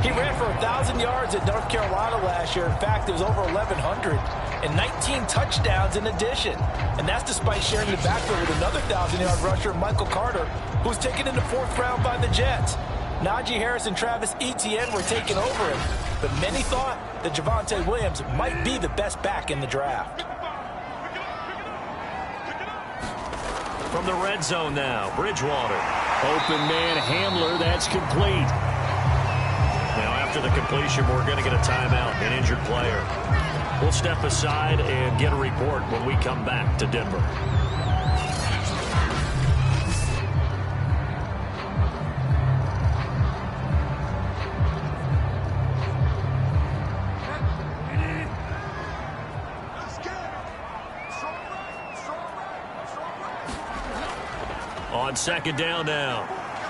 He ran for 1,000 yards at North Carolina last year. In fact, it was over 1,100 and 19 touchdowns in addition. And that's despite sharing the backfield with another 1,000-yard rusher, Michael Carter, who was taken in the 4th round by the Jets. Najee Harris and Travis Etienne were taking over him. But many thought that Javonte Williams might be the best back in the draft. From the red zone now, Bridgewater. Open man Hamler, that's complete. Now after the completion, we're going to get a timeout, an injured player. We'll step aside and get a report when we come back to Denver. On 2nd down now,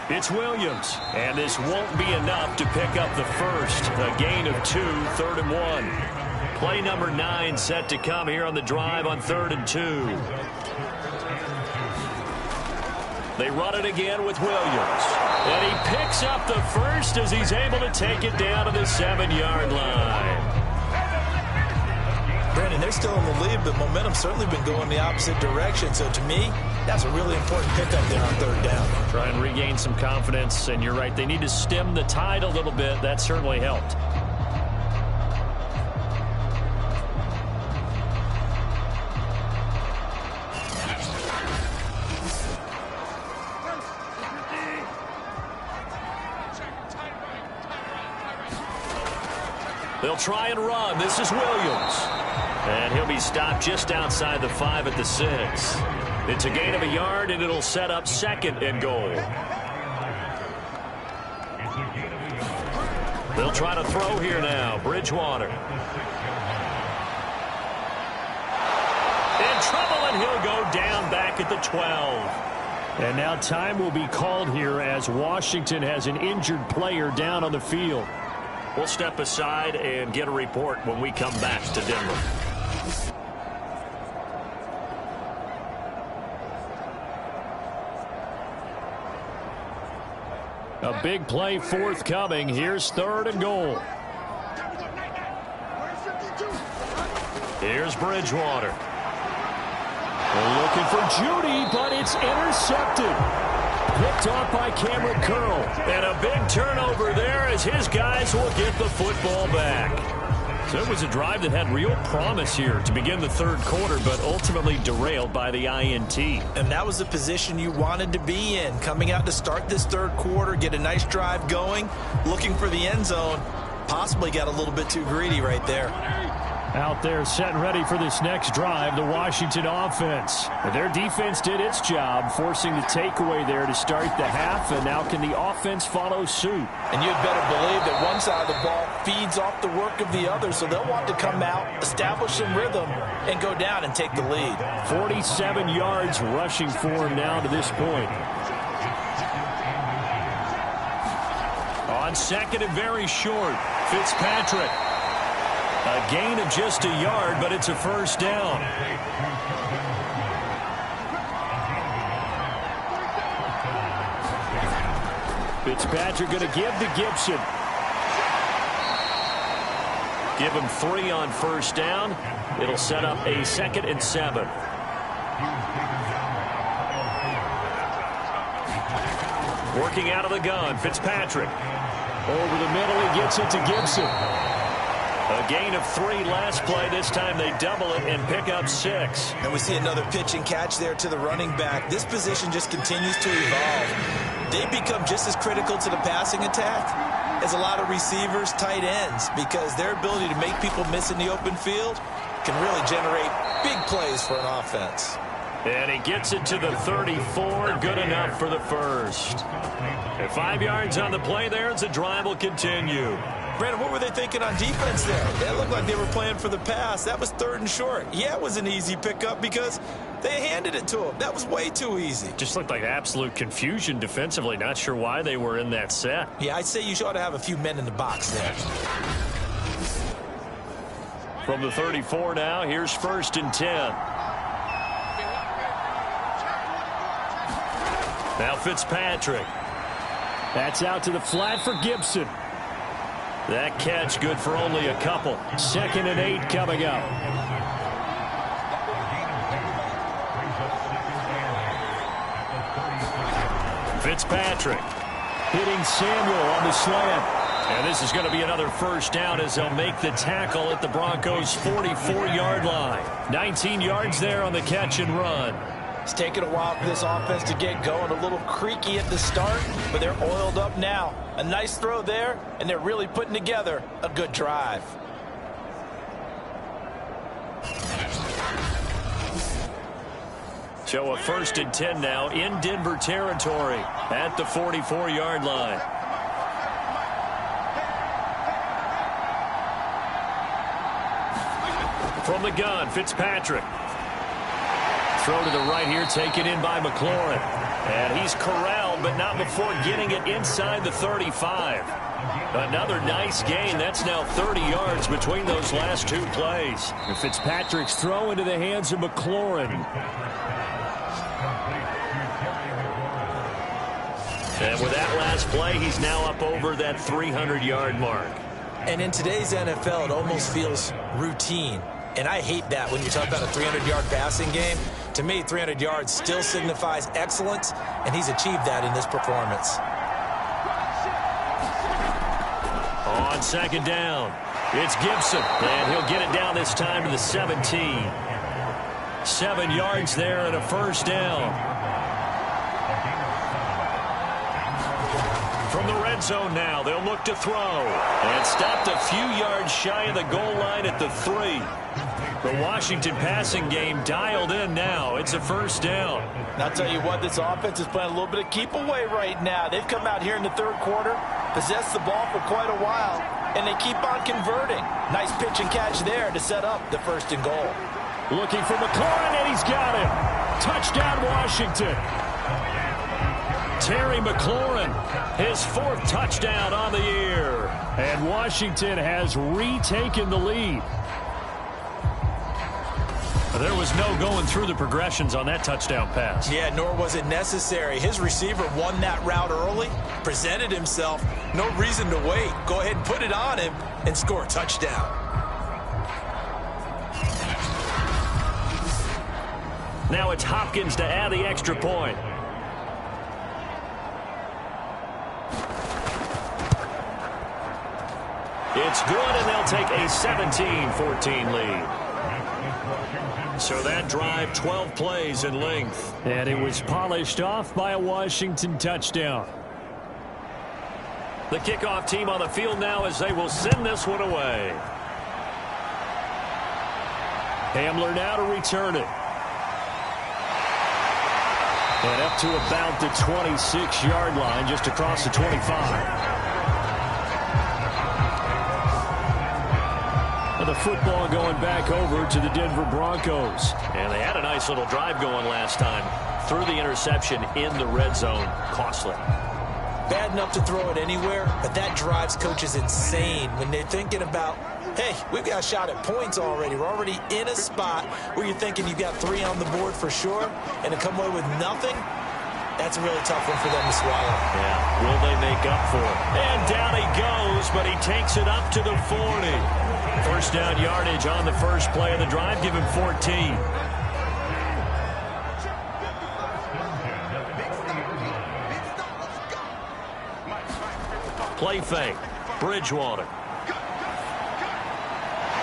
it's Williams. And this won't be enough to pick up the first. A gain of 2, 3rd and 1. Play number 9 set to come here on the drive on 3rd and 2. They run it again with Williams. And he picks up the first as he's able to take it down to the 7-yard line. Brandon, they're still in the lead, but momentum's certainly been going the opposite direction. So to me, that's a really important pickup there on 3rd down. Try and regain some confidence, and you're right. They need to stem the tide a little bit. That certainly helped. They'll try and run. This is Williams. And he'll be stopped just outside the 5 at the 6. It's a gain of a yard, and it'll set up 2nd and goal. They'll try to throw here now. Bridgewater. In trouble, and he'll go down back at the 12. And now time will be called here as Washington has an injured player down on the field. We'll step aside and get a report when we come back to Denver. A big play forthcoming. Here's 3rd and goal. Here's Bridgewater. They're looking for Judy, but it's intercepted. Picked off by Cameron Curl. And a big turnover there as his guys will get the football back. So it was a drive that had real promise here to begin the 3rd quarter, but ultimately derailed by the INT. And that was the position you wanted to be in. Coming out to start this 3rd quarter, get a nice drive going, looking for the end zone. Possibly got a little bit too greedy right there. Out there set and ready for this next drive, the Washington offense. Their defense did its job, forcing the takeaway there to start the half, and now can the offense follow suit? And you'd better believe that one side of the ball feeds off the work of the other, so they'll want to come out, establish some rhythm, and go down and take the lead. 47 yards rushing for him now to this point. On second and very short, Fitzpatrick. A gain of just a yard, but it's a first down. Fitzpatrick going to give to Gibson. Give him 3 on first down. It'll set up a 2nd and 7. Working out of the gun, Fitzpatrick. Over the middle, he gets it to Gibson. A gain of 3 last play. This time they double it and pick up 6. And we see another pitch and catch there to the running back. This position just continues to evolve. They become just as critical to the passing attack as a lot of receivers, tight ends, because their ability to make people miss in the open field can really generate big plays for an offense. And he gets it to the 34. Good enough for the first. And 5 yards on the play there as the drive will continue. Brandon, what were they thinking on defense there? It looked like they were playing for the pass. That was 3rd and short. Yeah, it was an easy pickup because they handed it to him. That was way too easy. Just looked like absolute confusion defensively. Not sure why they were in that set. Yeah, I'd say you ought to have a few men in the box there. From the 34 now, here's 1st and 10. Now Fitzpatrick. That's out to the flat for Gibson. That catch good for only a couple. 2nd and 8 coming up. Fitzpatrick hitting Samuel on the slant. And this is going to be another first down as they'll make the tackle at the Broncos' 44-yard line. 19 yards there on the catch and run. It's taken a while for this offense to get going. A little creaky at the start, but they're oiled up now. A nice throw there, and they're really putting together a good drive. So a 1st and 10 now in Denver territory at the 44-yard line. From the gun, Fitzpatrick. Throw to the right here, taken in by McLaurin. And he's corralled, but not before getting it inside the 35. Another nice gain. That's now 30 yards between those last 2 plays. And Fitzpatrick's throw into the hands of McLaurin. And with that last play, he's now up over that 300-yard mark. And in today's NFL, it almost feels routine. And I hate that when you talk about a 300-yard passing game. To me, 300 yards still signifies excellence, and he's achieved that in this performance. On 2nd down, it's Gibson, and he'll get it down this time to the 17. 7 yards there and a first down. From the red zone now, they'll look to throw. And stopped a few yards shy of the goal line at the 3. The Washington passing game dialed in now. It's a first down. And I'll tell you what, this offense is playing a little bit of keep away right now. They've come out here in the 3rd quarter, possessed the ball for quite a while, and they keep on converting. Nice pitch and catch there to set up the 1st and goal. Looking for McLaurin, and he's got him. Touchdown, Washington. Terry McLaurin, his 4th touchdown on the year. And Washington has retaken the lead. There was no going through the progressions on that touchdown pass. Yeah, nor was it necessary. His receiver won that route early, presented himself. No reason to wait. Go ahead and put it on him and score a touchdown. Now it's Hopkins to add the extra point. It's good, and they'll take a 17-14 lead. So that drive, 12 plays in length. And it was polished off by a Washington touchdown. The kickoff team on the field now as they will send this one away. Hamler now to return it. And up to about the 26-yard line, just across the 25. The football going back over to the Denver Broncos. And they had a nice little drive going last time. Threw the interception in the red zone. Costly. Bad enough to throw it anywhere, but that drives coaches insane when they're thinking about, hey, we've got a shot at points already. We're already in a spot where you're thinking you've got 3 on the board for sure, and to come away with nothing, that's a really tough one for them to swallow. Yeah, will they make up for it? And down he goes, but he takes it up to the 40. First down yardage on the first play of the drive. Give him 14. Play fake. Bridgewater.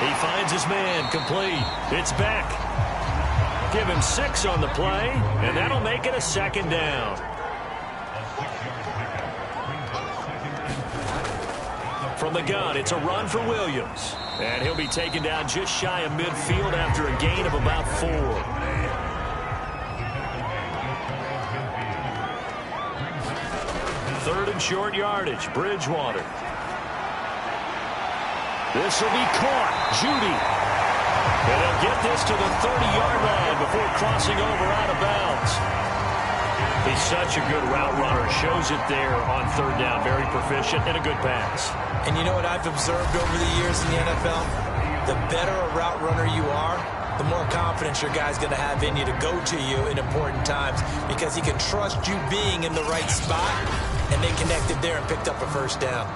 He finds his man. Complete. It's back. Give him 6 on the play, and that'll make it a second down. From the gun, it's a run for Williams. And he'll be taken down just shy of midfield after a gain of about 4. Third and short yardage. Bridgewater. This will be caught. Judy. And he'll get this to the 30-yard line before crossing over out of bounds. He's such a good route runner. Shows it there on third down. Very proficient and a good pass. And you know what I've observed over the years in the NFL? The better a route runner you are, the more confidence your guy's going to have in you to go to you in important times because he can trust you being in the right spot, and they connected there and picked up a first down.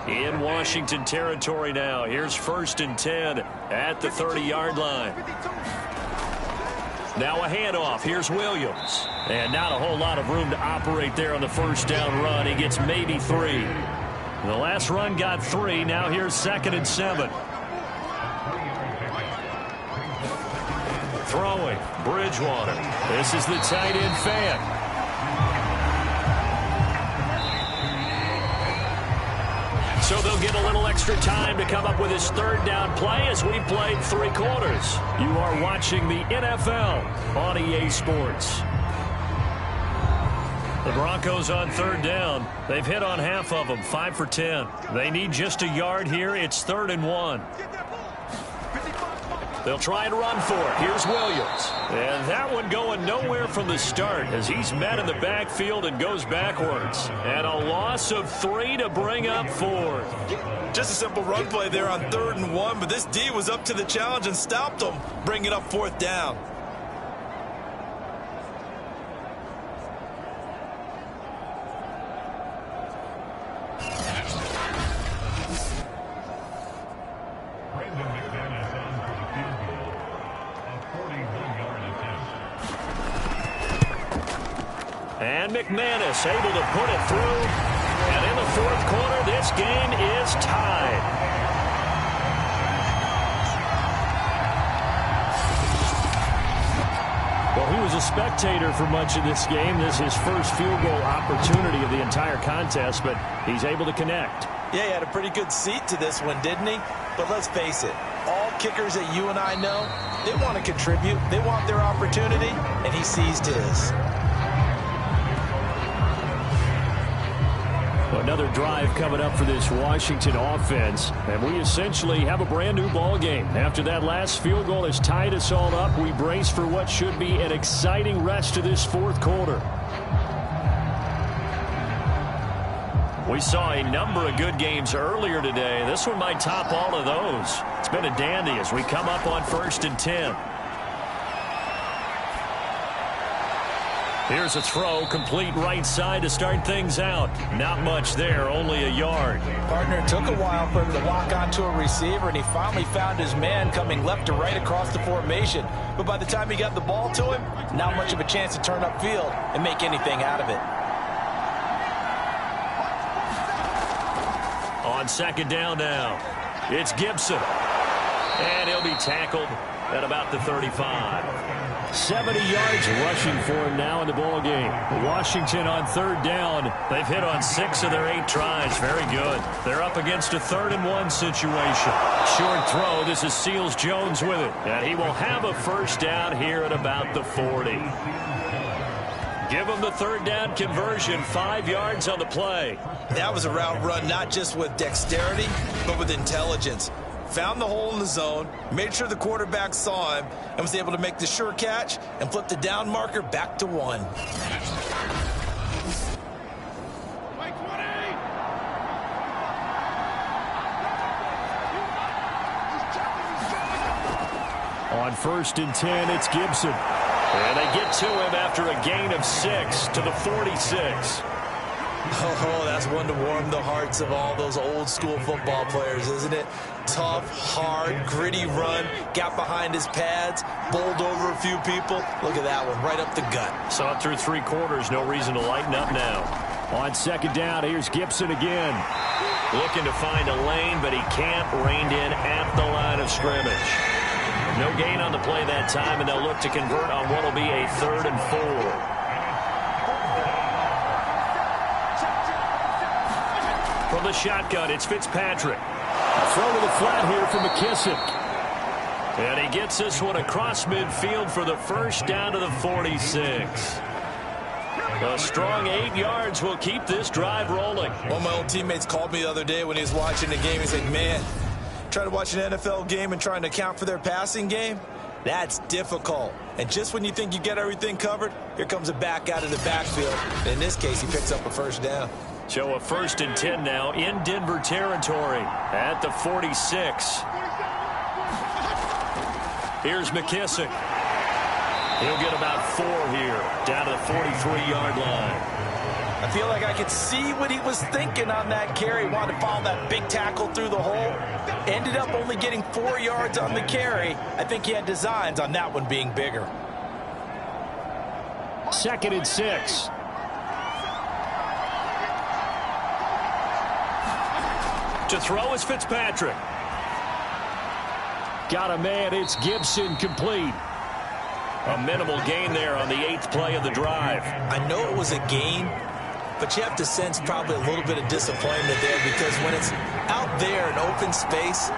In Washington territory now. Here's 1st and 10 at the 30-yard line. Now a handoff. Here's Williams. And not a whole lot of room to operate there on the first down run. He gets maybe 3. The last run got 3. Now here's 2nd and 7. Throwing. Bridgewater. This is the tight end fan. So they'll get a little extra time to come up with his third down play as we've played 3 quarters. You are watching the NFL on EA Sports. The Broncos on third down. They've hit on half of them, 5 for 10. They need just a yard here. It's 3rd and 1. They'll try and run for it. Here's Williams. And that one going nowhere from the start as he's met in the backfield and goes backwards. And a loss of 3 to bring up 4. Just a simple run play there on 3rd and 1, but this D was up to the challenge and stopped him, bringing up 4th down. And McManus able to put it through. And in the 4th quarter, this game is tied. Well, he was a spectator for much of this game. This is his first field goal opportunity of the entire contest, but he's able to connect. Yeah, he had a pretty good seat to this one, didn't he? But let's face it, all kickers that you and I know, they want to contribute. They want their opportunity, and he seized his. Another drive coming up for this Washington offense, and we essentially have a brand new ball game. After that last field goal has tied us all up, we brace for what should be an exciting rest of this 4th quarter. We saw a number of good games earlier today. This one might top all of those. It's been a dandy as we come up on 1st and 10. Here's a throw, complete right side to start things out. Not much there, only a yard. Partner, took a while for him to lock onto a receiver, and he finally found his man coming left to right across the formation. But by the time he got the ball to him, not much of a chance to turn upfield and make anything out of it. On 2nd down now, it's Gibson. And he'll be tackled at about the 35. 70 yards rushing for him now in the ball game. Washington on third down. They've hit on 6 of their 8 tries. Very good. They're up against a 3rd-and-1 situation. Short throw. This is Seals-Jones with it. And he will have a first down here at about the 40. Give him the 3rd down conversion. 5 yards on the play. That was a route run not just with dexterity, but with intelligence. Found the hole in the zone, made sure the quarterback saw him, and was able to make the sure catch and flip the down marker back to 1. On 1st and 10, it's Gibson. And they get to him after a gain of 6 to the 46. Oh, that's one to warm the hearts of all those old school football players, isn't it? Tough, hard, gritty run, got behind his pads, bowled over a few people. Look at that one, right up the gut. Saw it through 3 quarters, no reason to lighten up now. On 2nd down, here's Gibson again. Looking to find a lane, but he can't. Reined in at the line of scrimmage. No gain on the play that time, and they'll look to convert on what will be a 3rd and 4. From the shotgun, it's Fitzpatrick. A throw to the flat here for McKissick. And he gets this one across midfield for the first down to the 46. A strong 8 yards will keep this drive rolling. One of my old teammates called me the other day when he was watching the game. He's like, man, trying to watch an NFL game and trying to account for their passing game, that's difficult. And just when you think you get everything covered, here comes a back out of the backfield. And in this case, he picks up a first down. So a 1st and 10 now in Denver territory at the 46. Here's McKissick. He'll get about 4 here, down to the 43-yard line. I feel like I could see what he was thinking on that carry. Wanted to follow that big tackle through the hole. Ended up only getting 4 yards on the carry. I think he had designs on that one being bigger. 2nd and 6. To throw is Fitzpatrick. Got a man. It's Gibson, complete. A minimal gain there on the 8th play of the drive. I know it was a gain, but you have to sense probably a little bit of disappointment there because when it's out there in open space,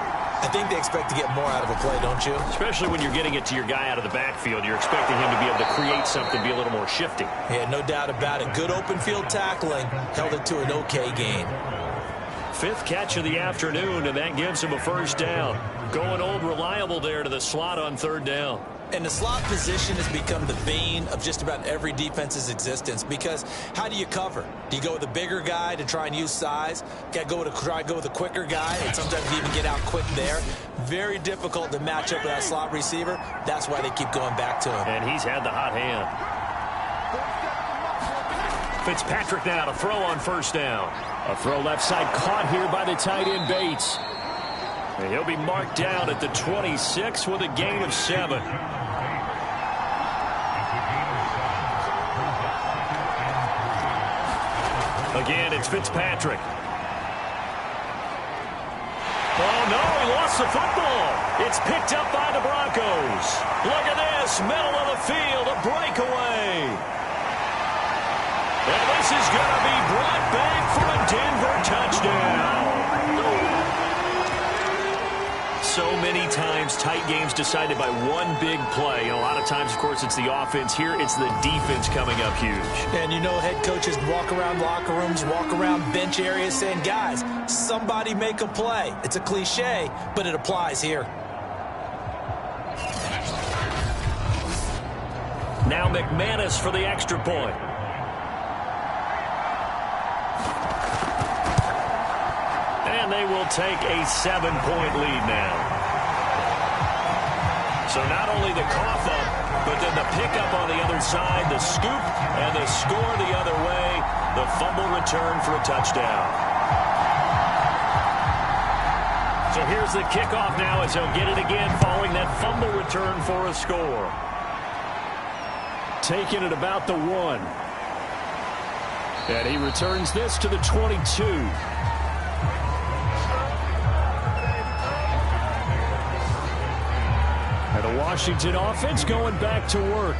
I think they expect to get more out of a play, don't you? Especially when you're getting it to your guy out of the backfield. You're expecting him to be able to create something, be a little more shifty. Yeah, no doubt about it. Good open field tackling held it to an okay gain. 5th catch of the afternoon, and that gives him a first down. Going old reliable there to the slot on 3rd down. And the slot position has become the bane of just about every defense's existence because how do you cover? Do you go with a bigger guy to try and use size? Got to try to go with a quicker guy, and sometimes you even get out quick there. Very difficult to match up with that slot receiver. That's why they keep going back to him. And he's had the hot hand. Fitzpatrick now to throw on 1st down. A throw left side caught here by the tight end Bates. And he'll be marked down at the 26 with a gain of 7. Again, it's Fitzpatrick. Oh, no, he lost the football. It's picked up by the Broncos. Look at this, middle of the field, a breakaway. And this is going to be brought back for a Denver touchdown. So many times tight games decided by one big play. And a lot of times, of course, it's the offense. Here, it's the defense coming up huge. And you know head coaches walk around locker rooms, walk around bench areas saying, guys, somebody make a play. It's a cliche, but it applies here. Now McManus for the extra point. And they will take a 7-point lead now. So not only the cough up, but then the pickup on the other side, the scoop, and the score the other way, the fumble return for a touchdown. So here's the kickoff now as he'll get it again following that fumble return for a score. Taking it about the 1. And he returns this to the 22. And a Washington offense going back to work.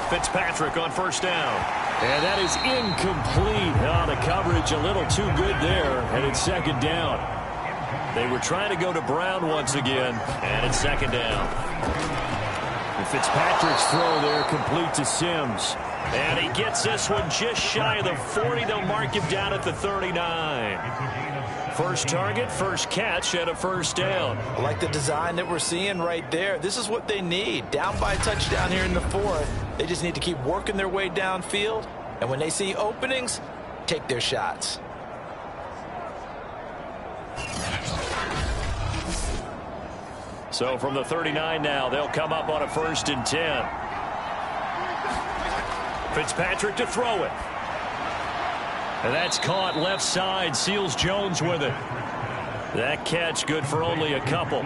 Fitzpatrick on first down. And that is incomplete. Oh, the coverage a little too good there. And it's second down. They were trying to go to Brown once again. And it's second down. And Fitzpatrick's throw there complete to Sims. And he gets this one just shy of the 40. They'll mark him down at the 39. First target, first catch, and a first down. I like the design that we're seeing right there. This is what they need. Down by a touchdown here in the fourth. They just need to keep working their way downfield. And when they see openings, take their shots. So from the 39 now, they'll come up on a 1st and 10. Fitzpatrick to throw it. And that's caught left side. Seals Jones with it. That catch good for only a couple.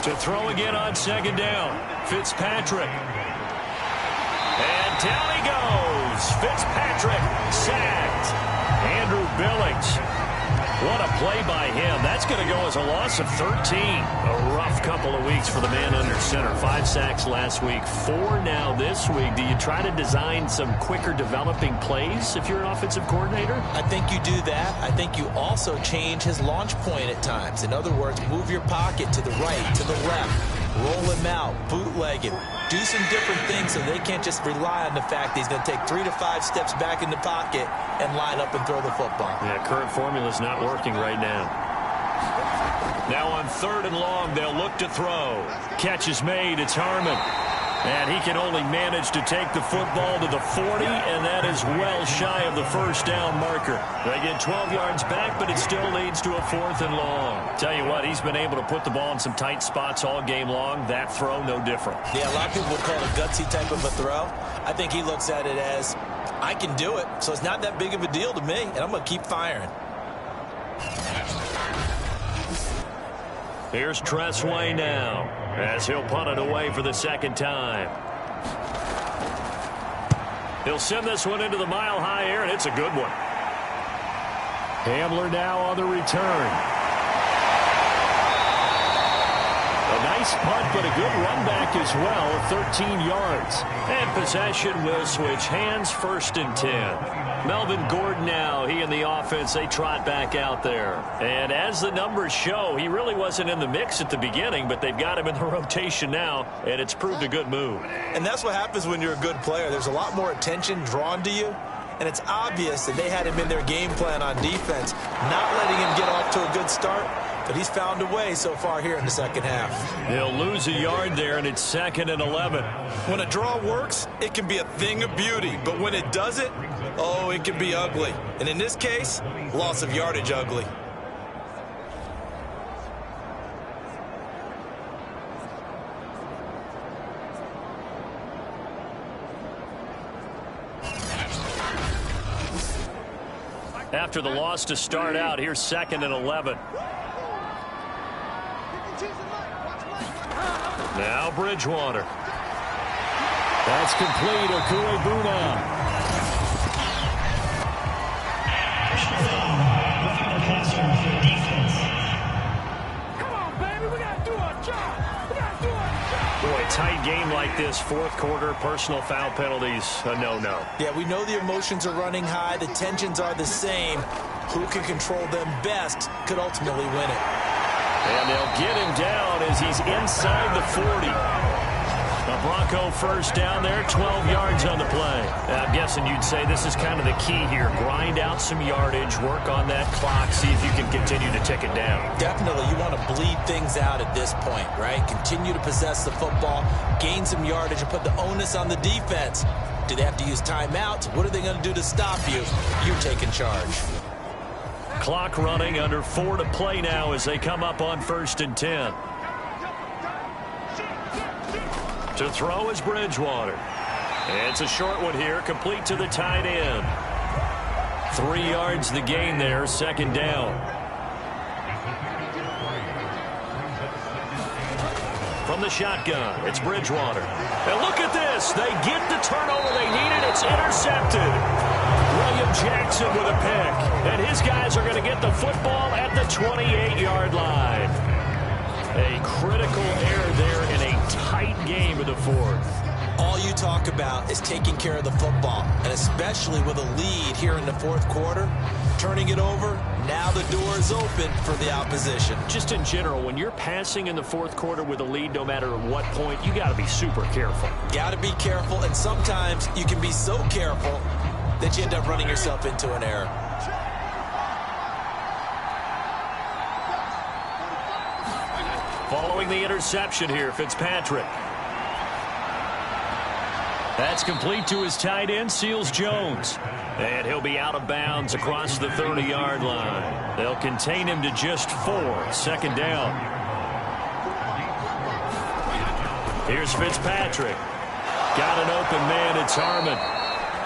To throw again on second down. Fitzpatrick. And down he goes. Fitzpatrick sacked. Andrew Billings. What a play by him. That's going to go as a loss of 13. A rough couple of weeks for the man under center. 5 sacks last week, 4 now this week. Do you try to design some quicker developing plays if you're an offensive coordinator? I think you do that. I think you also change his launch point at times. In other words, move your pocket to the right, to the left. Roll him out, bootleg him. Do some different things so they can't just rely on the fact that he's going to take 3 to 5 steps back in the pocket and line up and throw the football. Yeah, current formula's not working right now. Now on 3rd and long, they'll look to throw. Catch is made. It's Harmon. And he can only manage to take the football to the 40, and that is well shy of the first down marker. They get 12 yards back, but it still leads to a 4th and long. Tell you what, he's been able to put the ball in some tight spots all game long. That throw, no different. Yeah, a lot of people would call it a gutsy type of a throw. I think he looks at it as, I can do it, so it's not that big of a deal to me, and I'm going to keep firing. Here's Tressway now, as he'll punt it away for the 2nd time. He'll send this one into the mile-high air, and it's a good one. Hamler now on the return. A nice punt, but a good run back as well, 13 yards. And possession will switch hands, 1st and 10. Melvin Gordon now, he and the offense, they trot back out there. And as the numbers show, he really wasn't in the mix at the beginning, but they've got him in the rotation now, and it's proved a good move. And that's what happens when you're a good player. There's a lot more attention drawn to you, and it's obvious that they had him in their game plan on defense, not letting him get off to a good start, but he's found a way so far here in the second half. He'll lose a yard there, and it's 2nd and 11. When a draw works, it can be a thing of beauty, but when it doesn't, oh, it can be ugly. And in this case, loss of yardage ugly. After the loss to start out, here's 2nd and 11. Now Bridgewater. That's complete. Okuebuna. Come on, baby. We got to do our job. Boy, tight game like this, 4th quarter, personal foul penalties, a no-no. Yeah, we know the emotions are running high. The tensions are the same. Who can control them best could ultimately win it. And they'll get him down as he's inside the 40. A Bronco first down there, 12 yards on the play. I'm guessing you'd say this is kind of the key here. Grind out some yardage, work on that clock, see if you can continue to tick it down. Definitely, you want to bleed things out at this point, right? Continue to possess the football, gain some yardage, and put the onus on the defense. Do they have to use timeouts? What are they going to do to stop you? You're taking charge. Clock running, under 4 to play now as they come up on 1st and 10. To throw is Bridgewater. It's a short one here, complete to the tight end. 3 yards the gain there, second down. From the shotgun, it's Bridgewater. And look at this. They get the turnover they needed. It's intercepted. William Jackson with a pick. And his guys are going to get the football at the 28-yard line. A critical error there in a tight game in the fourth. All you talk about is taking care of the football, and especially with a lead here in the fourth quarter, turning it over, now the door is open for the opposition. Just in general, when you're passing in the fourth quarter with a lead, no matter at what point, you got to be super careful. Got to be careful, and sometimes you can be so careful that you end up running yourself into an error. Following the interception here, Fitzpatrick. That's complete to his tight end, Seals-Jones. And he'll be out of bounds across the 30-yard line. They'll contain him to just 4, second down. Here's Fitzpatrick. Got an open man, it's Harmon.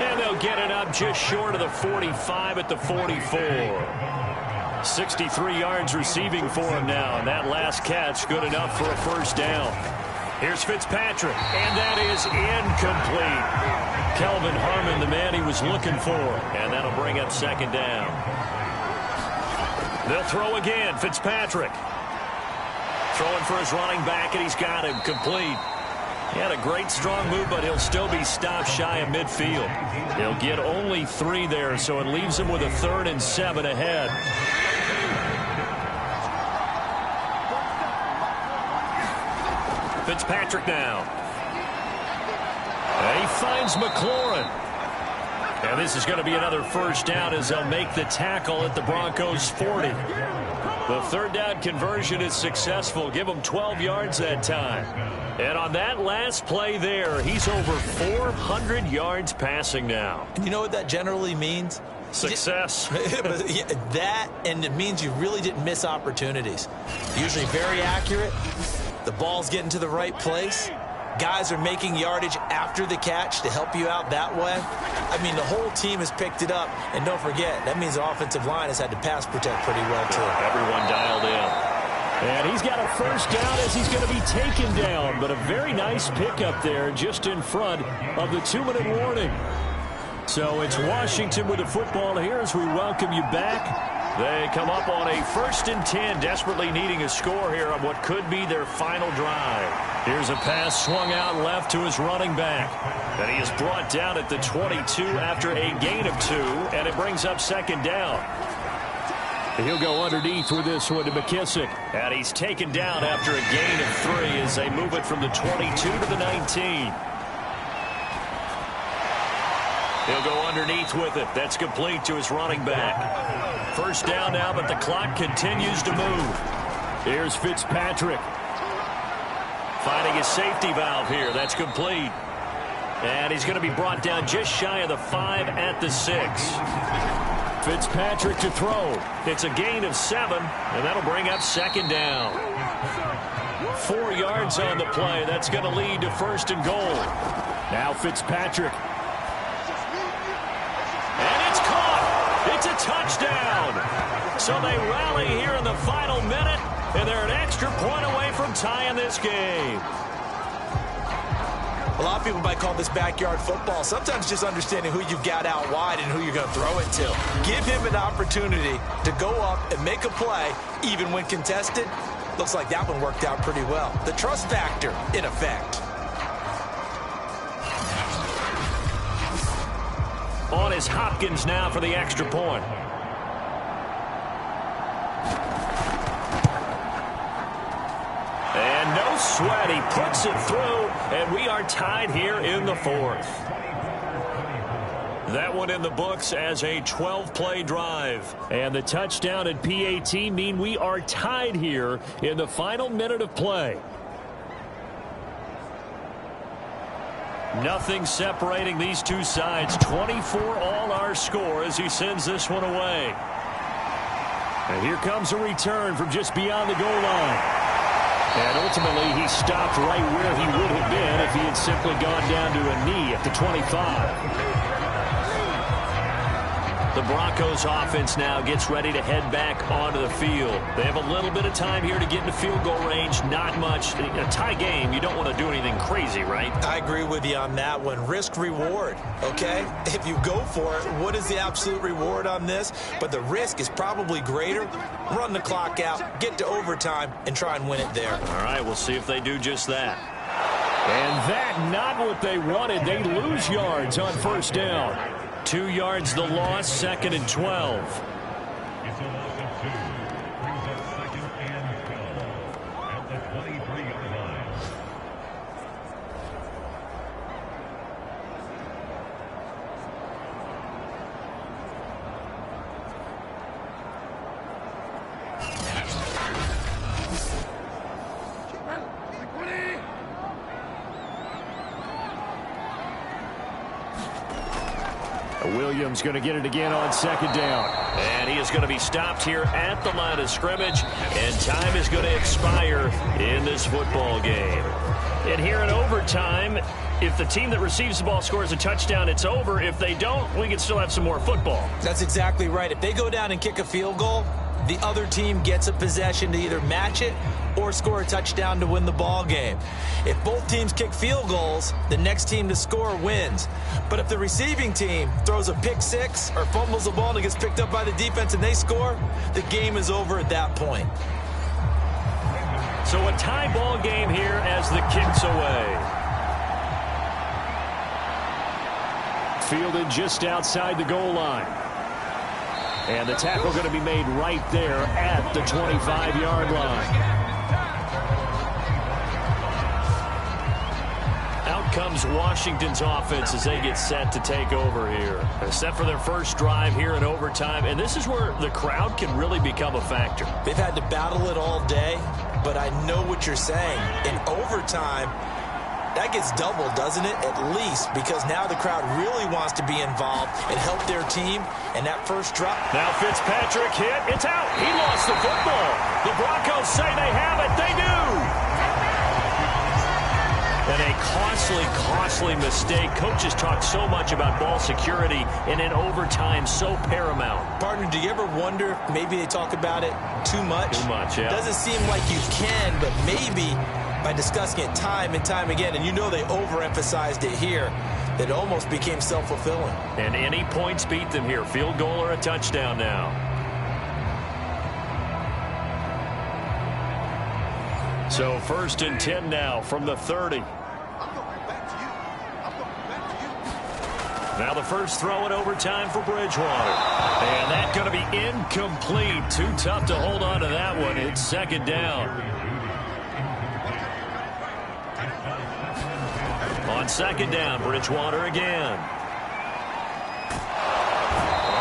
And they'll get it up just short of the 45 at the 44. 63 yards receiving for him now, and that last catch good enough for a first down. Here's Fitzpatrick, and that is incomplete. Kelvin Harmon, the man he was looking for, and that'll bring up second down. They'll throw again, Fitzpatrick. Throwing for his running back, and he's got him complete. He had a great strong move, but he'll still be stopped shy of midfield. He'll get only 3 there, so it leaves him with a 3rd and 7 ahead. Fitzpatrick now. And he finds McLaurin. And this is going to be another first down as they'll make the tackle at the Broncos 40. The third down conversion is successful. Give him 12 yards that time. And on that last play there, he's over 400 yards passing now. You know what that generally means? Success. That, and it means you really didn't miss opportunities. Usually very accurate. The ball's getting to the right place. Guys are making yardage after the catch to help you out that way. I mean, the whole team has picked it up. And don't forget, that means the offensive line has had to pass protect pretty well, too. Everyone dialed in. And he's got a first down as he's going to be taken down. But a very nice pickup there just in front of the 2-minute warning. So it's Washington with the football here as we welcome you back. They come up on a 1st and 10, desperately needing a score here on what could be their final drive. Here's a pass swung out left to his running back. And he is brought down at the 22 after a gain of 2, and it brings up second down. He'll go underneath with this one to McKissick. And he's taken down after a gain of 3 as they move it from the 22 to the 19. He'll go underneath with it. That's complete to his running back. First down now, but the clock continues to move. Here's Fitzpatrick. Finding his safety valve here. That's complete. And he's going to be brought down just shy of the 5 at the 6. Fitzpatrick to throw. It's a gain of 7, and that'll bring up second down. 4 yards on the play. That's going to lead to 1st and goal. Now Fitzpatrick. It's a touchdown. So they rally here in the final minute, and they're an extra point away from tying this game. A lot of people might call this backyard football. Sometimes just understanding who you've got out wide and who you're going to throw it to. Give him an opportunity to go up and make a play, even when contested. Looks like that one worked out pretty well. The trust factor in effect. On is Hopkins now for the extra point. And no sweat. He puts it through, and we are tied here in the 4th. That one in the books as a 12-play drive. And the touchdown and PAT mean we are tied here in the final minute of play. Nothing separating these two sides. 24 all our score as he sends this one away. And here comes a return from just beyond the goal line. And ultimately he stopped right where he would have been if if he had simply gone down to a knee at the 25. The Broncos offense now gets ready to head back onto the field. They have a little bit of time here to get into field goal range. Not much. In a tie game, you don't want to do anything crazy, right? I agree with you on that one. Risk reward, okay? If you go for it, what is the absolute reward on this? But the risk is probably greater. Run the clock out, get to overtime, and try and win it there. All right, we'll see if they do just that. And that, not what they wanted. They lose yards on first down. 2 yards the loss, 2nd and 12. Williams going to get it again on 2nd down. And he is going to be stopped here at the line of scrimmage. And time is going to expire in this football game. And here in overtime, if the team that receives the ball scores a touchdown, it's over. If they don't, we can still have some more football. That's exactly right. If they go down and kick a field goal, the other team gets a possession to either match it or score a touchdown to win the ball game. If both teams kick field goals, the next team to score wins. But if the receiving team throws a pick six or fumbles the ball and it gets picked up by the defense and they score, the game is over at that point. So a tie ball game here as the kick's away. Fielded just outside the goal line. And the tackle going to be made right there at the 25-yard line. Out comes Washington's offense as they get set to take over here. Set for their first drive here in overtime. And this is where the crowd can really become a factor. They've had to battle it all day, but I know what you're saying. In overtime, that gets doubled, doesn't it? At least, because now the crowd really wants to be involved and help their team. And that first drop. Now Fitzpatrick hit. It's out. He lost the football. The Broncos say they have it. They do. And a costly mistake. Coaches talk so much about ball security, and in overtime, so paramount. Partner, do you ever wonder if maybe they talk about it too much? Too much, yeah. Doesn't seem like you can, but maybe by discussing it time and time again, and you know they overemphasized it here, that it almost became self-fulfilling. And any points beat them here. Field goal or a touchdown now. So 1st and 10 now from the 30. Now the first throw in overtime for Bridgewater. And that's going to be incomplete. Too tough to hold on to that one. It's 2nd down. On 2nd down, Bridgewater again.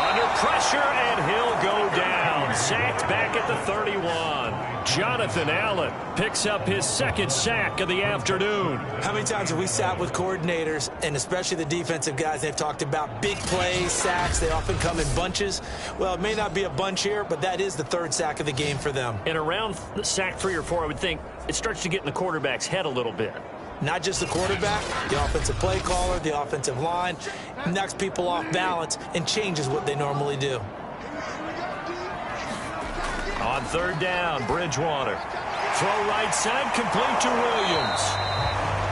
Under pressure, and he'll go down. Sacked back at the 31. Jonathan Allen picks up his 2nd sack of the afternoon. How many times have we sat with coordinators, and especially the defensive guys, they've talked about big plays, sacks. They often come in bunches. Well, it may not be a bunch here, but that is the 3rd sack of the game for them. And around sack 3 or 4, I would think it starts to get in the quarterback's head a little bit. Not just the quarterback, the offensive play caller, the offensive line, knocks people off balance and changes what they normally do. On 3rd down, Bridgewater. Throw right side, complete to Williams.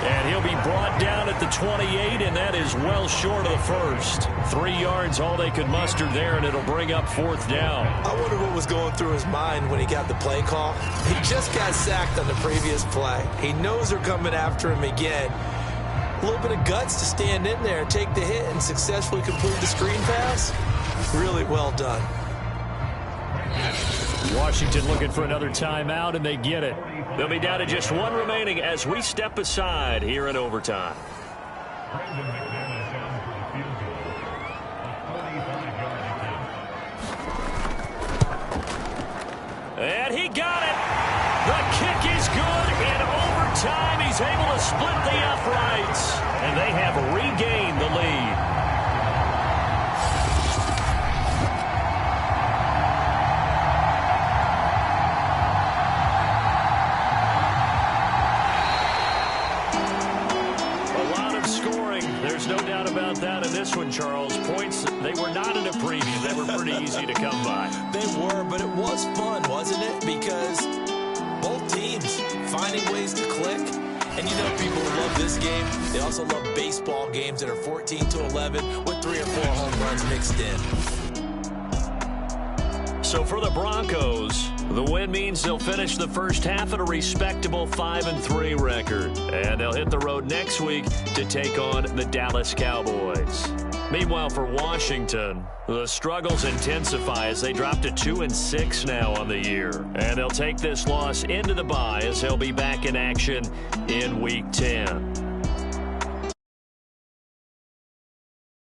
And he'll be brought down at the 28, and that is well short of the first. 3 yards, all they could muster there, and it'll bring up 4th down. I wonder what was going through his mind when he got the play call. He just got sacked on the previous play. He knows they're coming after him again. A little bit of guts to stand in there, take the hit, and successfully complete the screen pass. Really well done. Washington looking for another timeout, and they get it. They'll be down to just 1 remaining as we step aside here in overtime. And he got it. The kick is good. In overtime, he's able to split the uprights. And they have regained the lead. doubt about that in this one, Charles. Points, they were not in a preview. They were pretty easy to come by. They were, but it was fun, wasn't it? Because both teams finding ways to click. And you know people who love this game, they also love baseball games that are 14-11 with 3 or 4 home runs mixed in. So for the Broncos, the win means they'll finish the first half at a respectable 5-3 record. And they'll hit the road next week to take on the Dallas Cowboys. Meanwhile, for Washington, the struggles intensify as they drop to 2-6 now on the year. And they'll take this loss into the bye as they'll be back in action in Week 10.